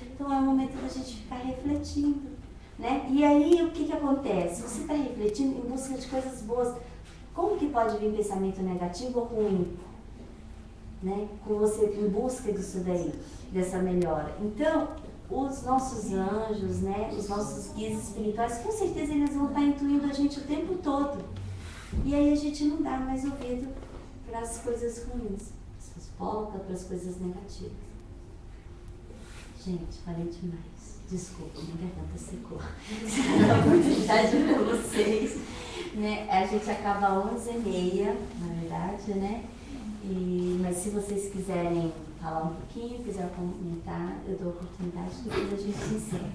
Então é o momento da gente ficar refletindo, né? E aí o que acontece? Você está refletindo em busca de coisas boas. Como que pode vir pensamento negativo ou ruim? Né? Com você em busca disso daí, dessa melhora. Então, os nossos anjos, né? Os nossos guias espirituais, com certeza eles vão estar intuindo a gente o tempo todo. E aí a gente não dá mais ouvido para as coisas ruins, para as fofocas, para as coisas negativas. Gente, falei demais. Desculpa, minha garganta secou. A oportunidade para vocês. Né? A gente acaba às 11h30, na verdade, né? Mas se vocês quiserem falar um pouquinho, quiser comentar, eu dou a oportunidade, depois a gente encerra.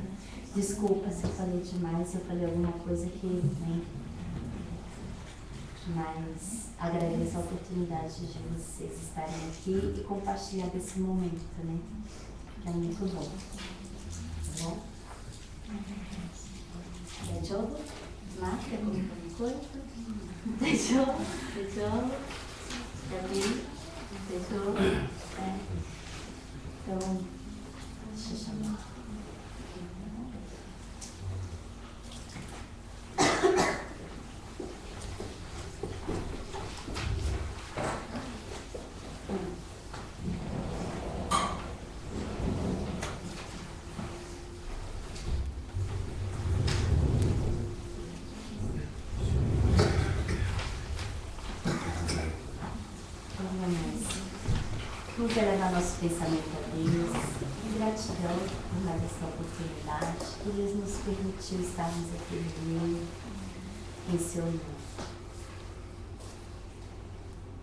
Desculpa se eu falei demais, se eu falei alguma coisa que... Né? Mas agradeço a oportunidade de vocês estarem aqui e compartilhar desse momento, né? Que é muito bom. Tá bom? Deixou? Marca alguma coisa? Deixou? Gabi? Deixou? Então, deixa eu chamar. Vamos elevar nosso pensamento a Deus, em gratidão por mais essa oportunidade que Deus nos permitiu estarmos aqui reunidos em seu nome.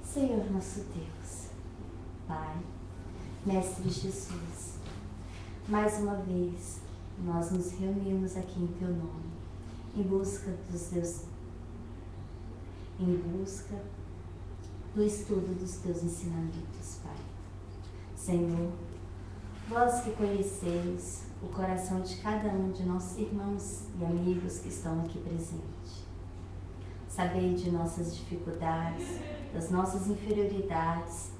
Senhor nosso Deus, Pai, Mestre Jesus, mais uma vez, nós nos reunimos aqui em Teu nome, em busca do estudo dos Teus ensinamentos, Pai. Senhor, vós que conheceis o coração de cada um de nossos irmãos e amigos que estão aqui presentes. Sabei de nossas dificuldades, das nossas inferioridades,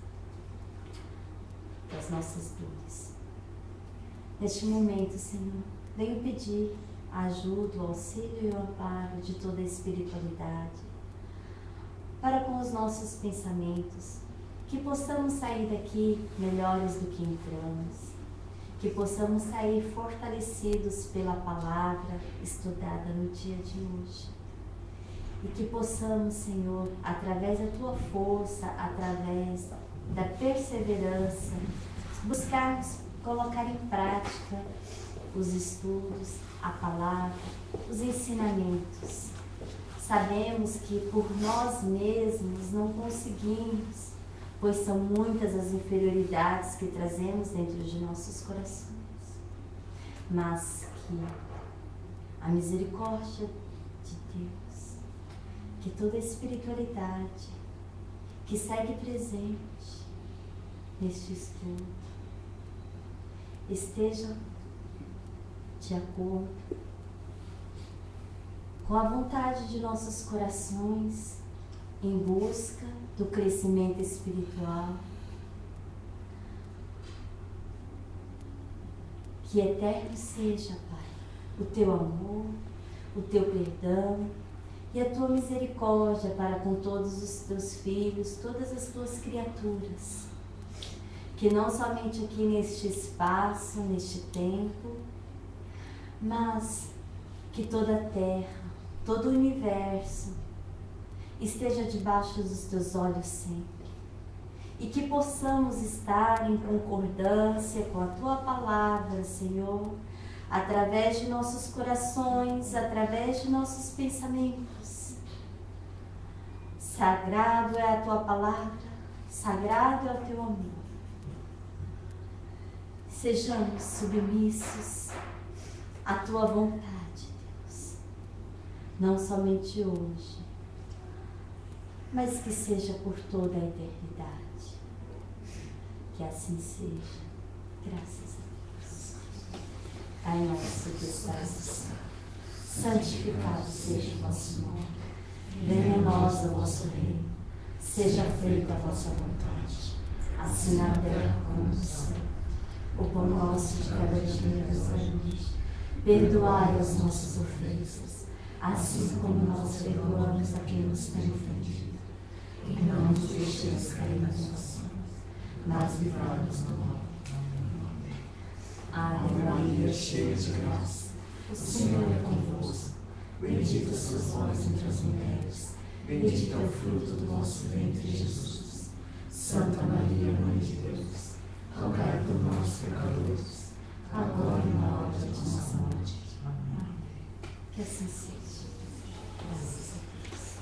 das nossas dores. Neste momento, Senhor, venho pedir a ajuda, o auxílio e o amparo de toda a espiritualidade para com os nossos pensamentos, que possamos sair daqui melhores do que entramos, que possamos sair fortalecidos pela palavra estudada no dia de hoje. E que possamos, Senhor, através da Tua força, através da perseverança, buscarmos colocar em prática os estudos, a palavra, os ensinamentos. Sabemos que por nós mesmos não conseguimos, pois são muitas as inferioridades que trazemos dentro de nossos corações. Mas que a misericórdia de Deus, que toda a espiritualidade que segue presente neste estudo esteja de acordo com a vontade de nossos corações em busca do crescimento espiritual. Que eterno seja, Pai, o Teu amor, o Teu perdão e a Tua misericórdia para com todos os Teus filhos, todas as Tuas criaturas. Que não somente aqui neste espaço, neste tempo, mas que toda a terra, todo o universo esteja debaixo dos Teus olhos sempre. E que possamos estar em concordância com a Tua palavra, Senhor, através de nossos corações, através de nossos pensamentos. Sagrado é a Tua palavra, sagrado é o Teu amor. Sejamos submissos à Tua vontade, Deus, não somente hoje, mas que seja por toda a eternidade. Que assim seja, graças a Deus. Pai nosso que estás no céu, santificado seja o vosso nome. Venha a nós o vosso reino, seja feita a vossa vontade, assim na terra como no céu. O pão nosso de cada dia nos dai hoje. Perdoai as nossas ofensas, assim como nós perdoamos a quem nos tem ofendido. E não nos deixeis cair na tentação, mas livrai-nos do mal. Ave Maria, cheia de graça, o Senhor é convosco. Bendita sois vós entre as mulheres, bendito é o fruto do vosso ventre, Jesus. Santa Maria, Mãe de Deus, rogai por nós, pecadores, agora e na hora de nossa morte. Amém. Que assim seja. Graças a Deus.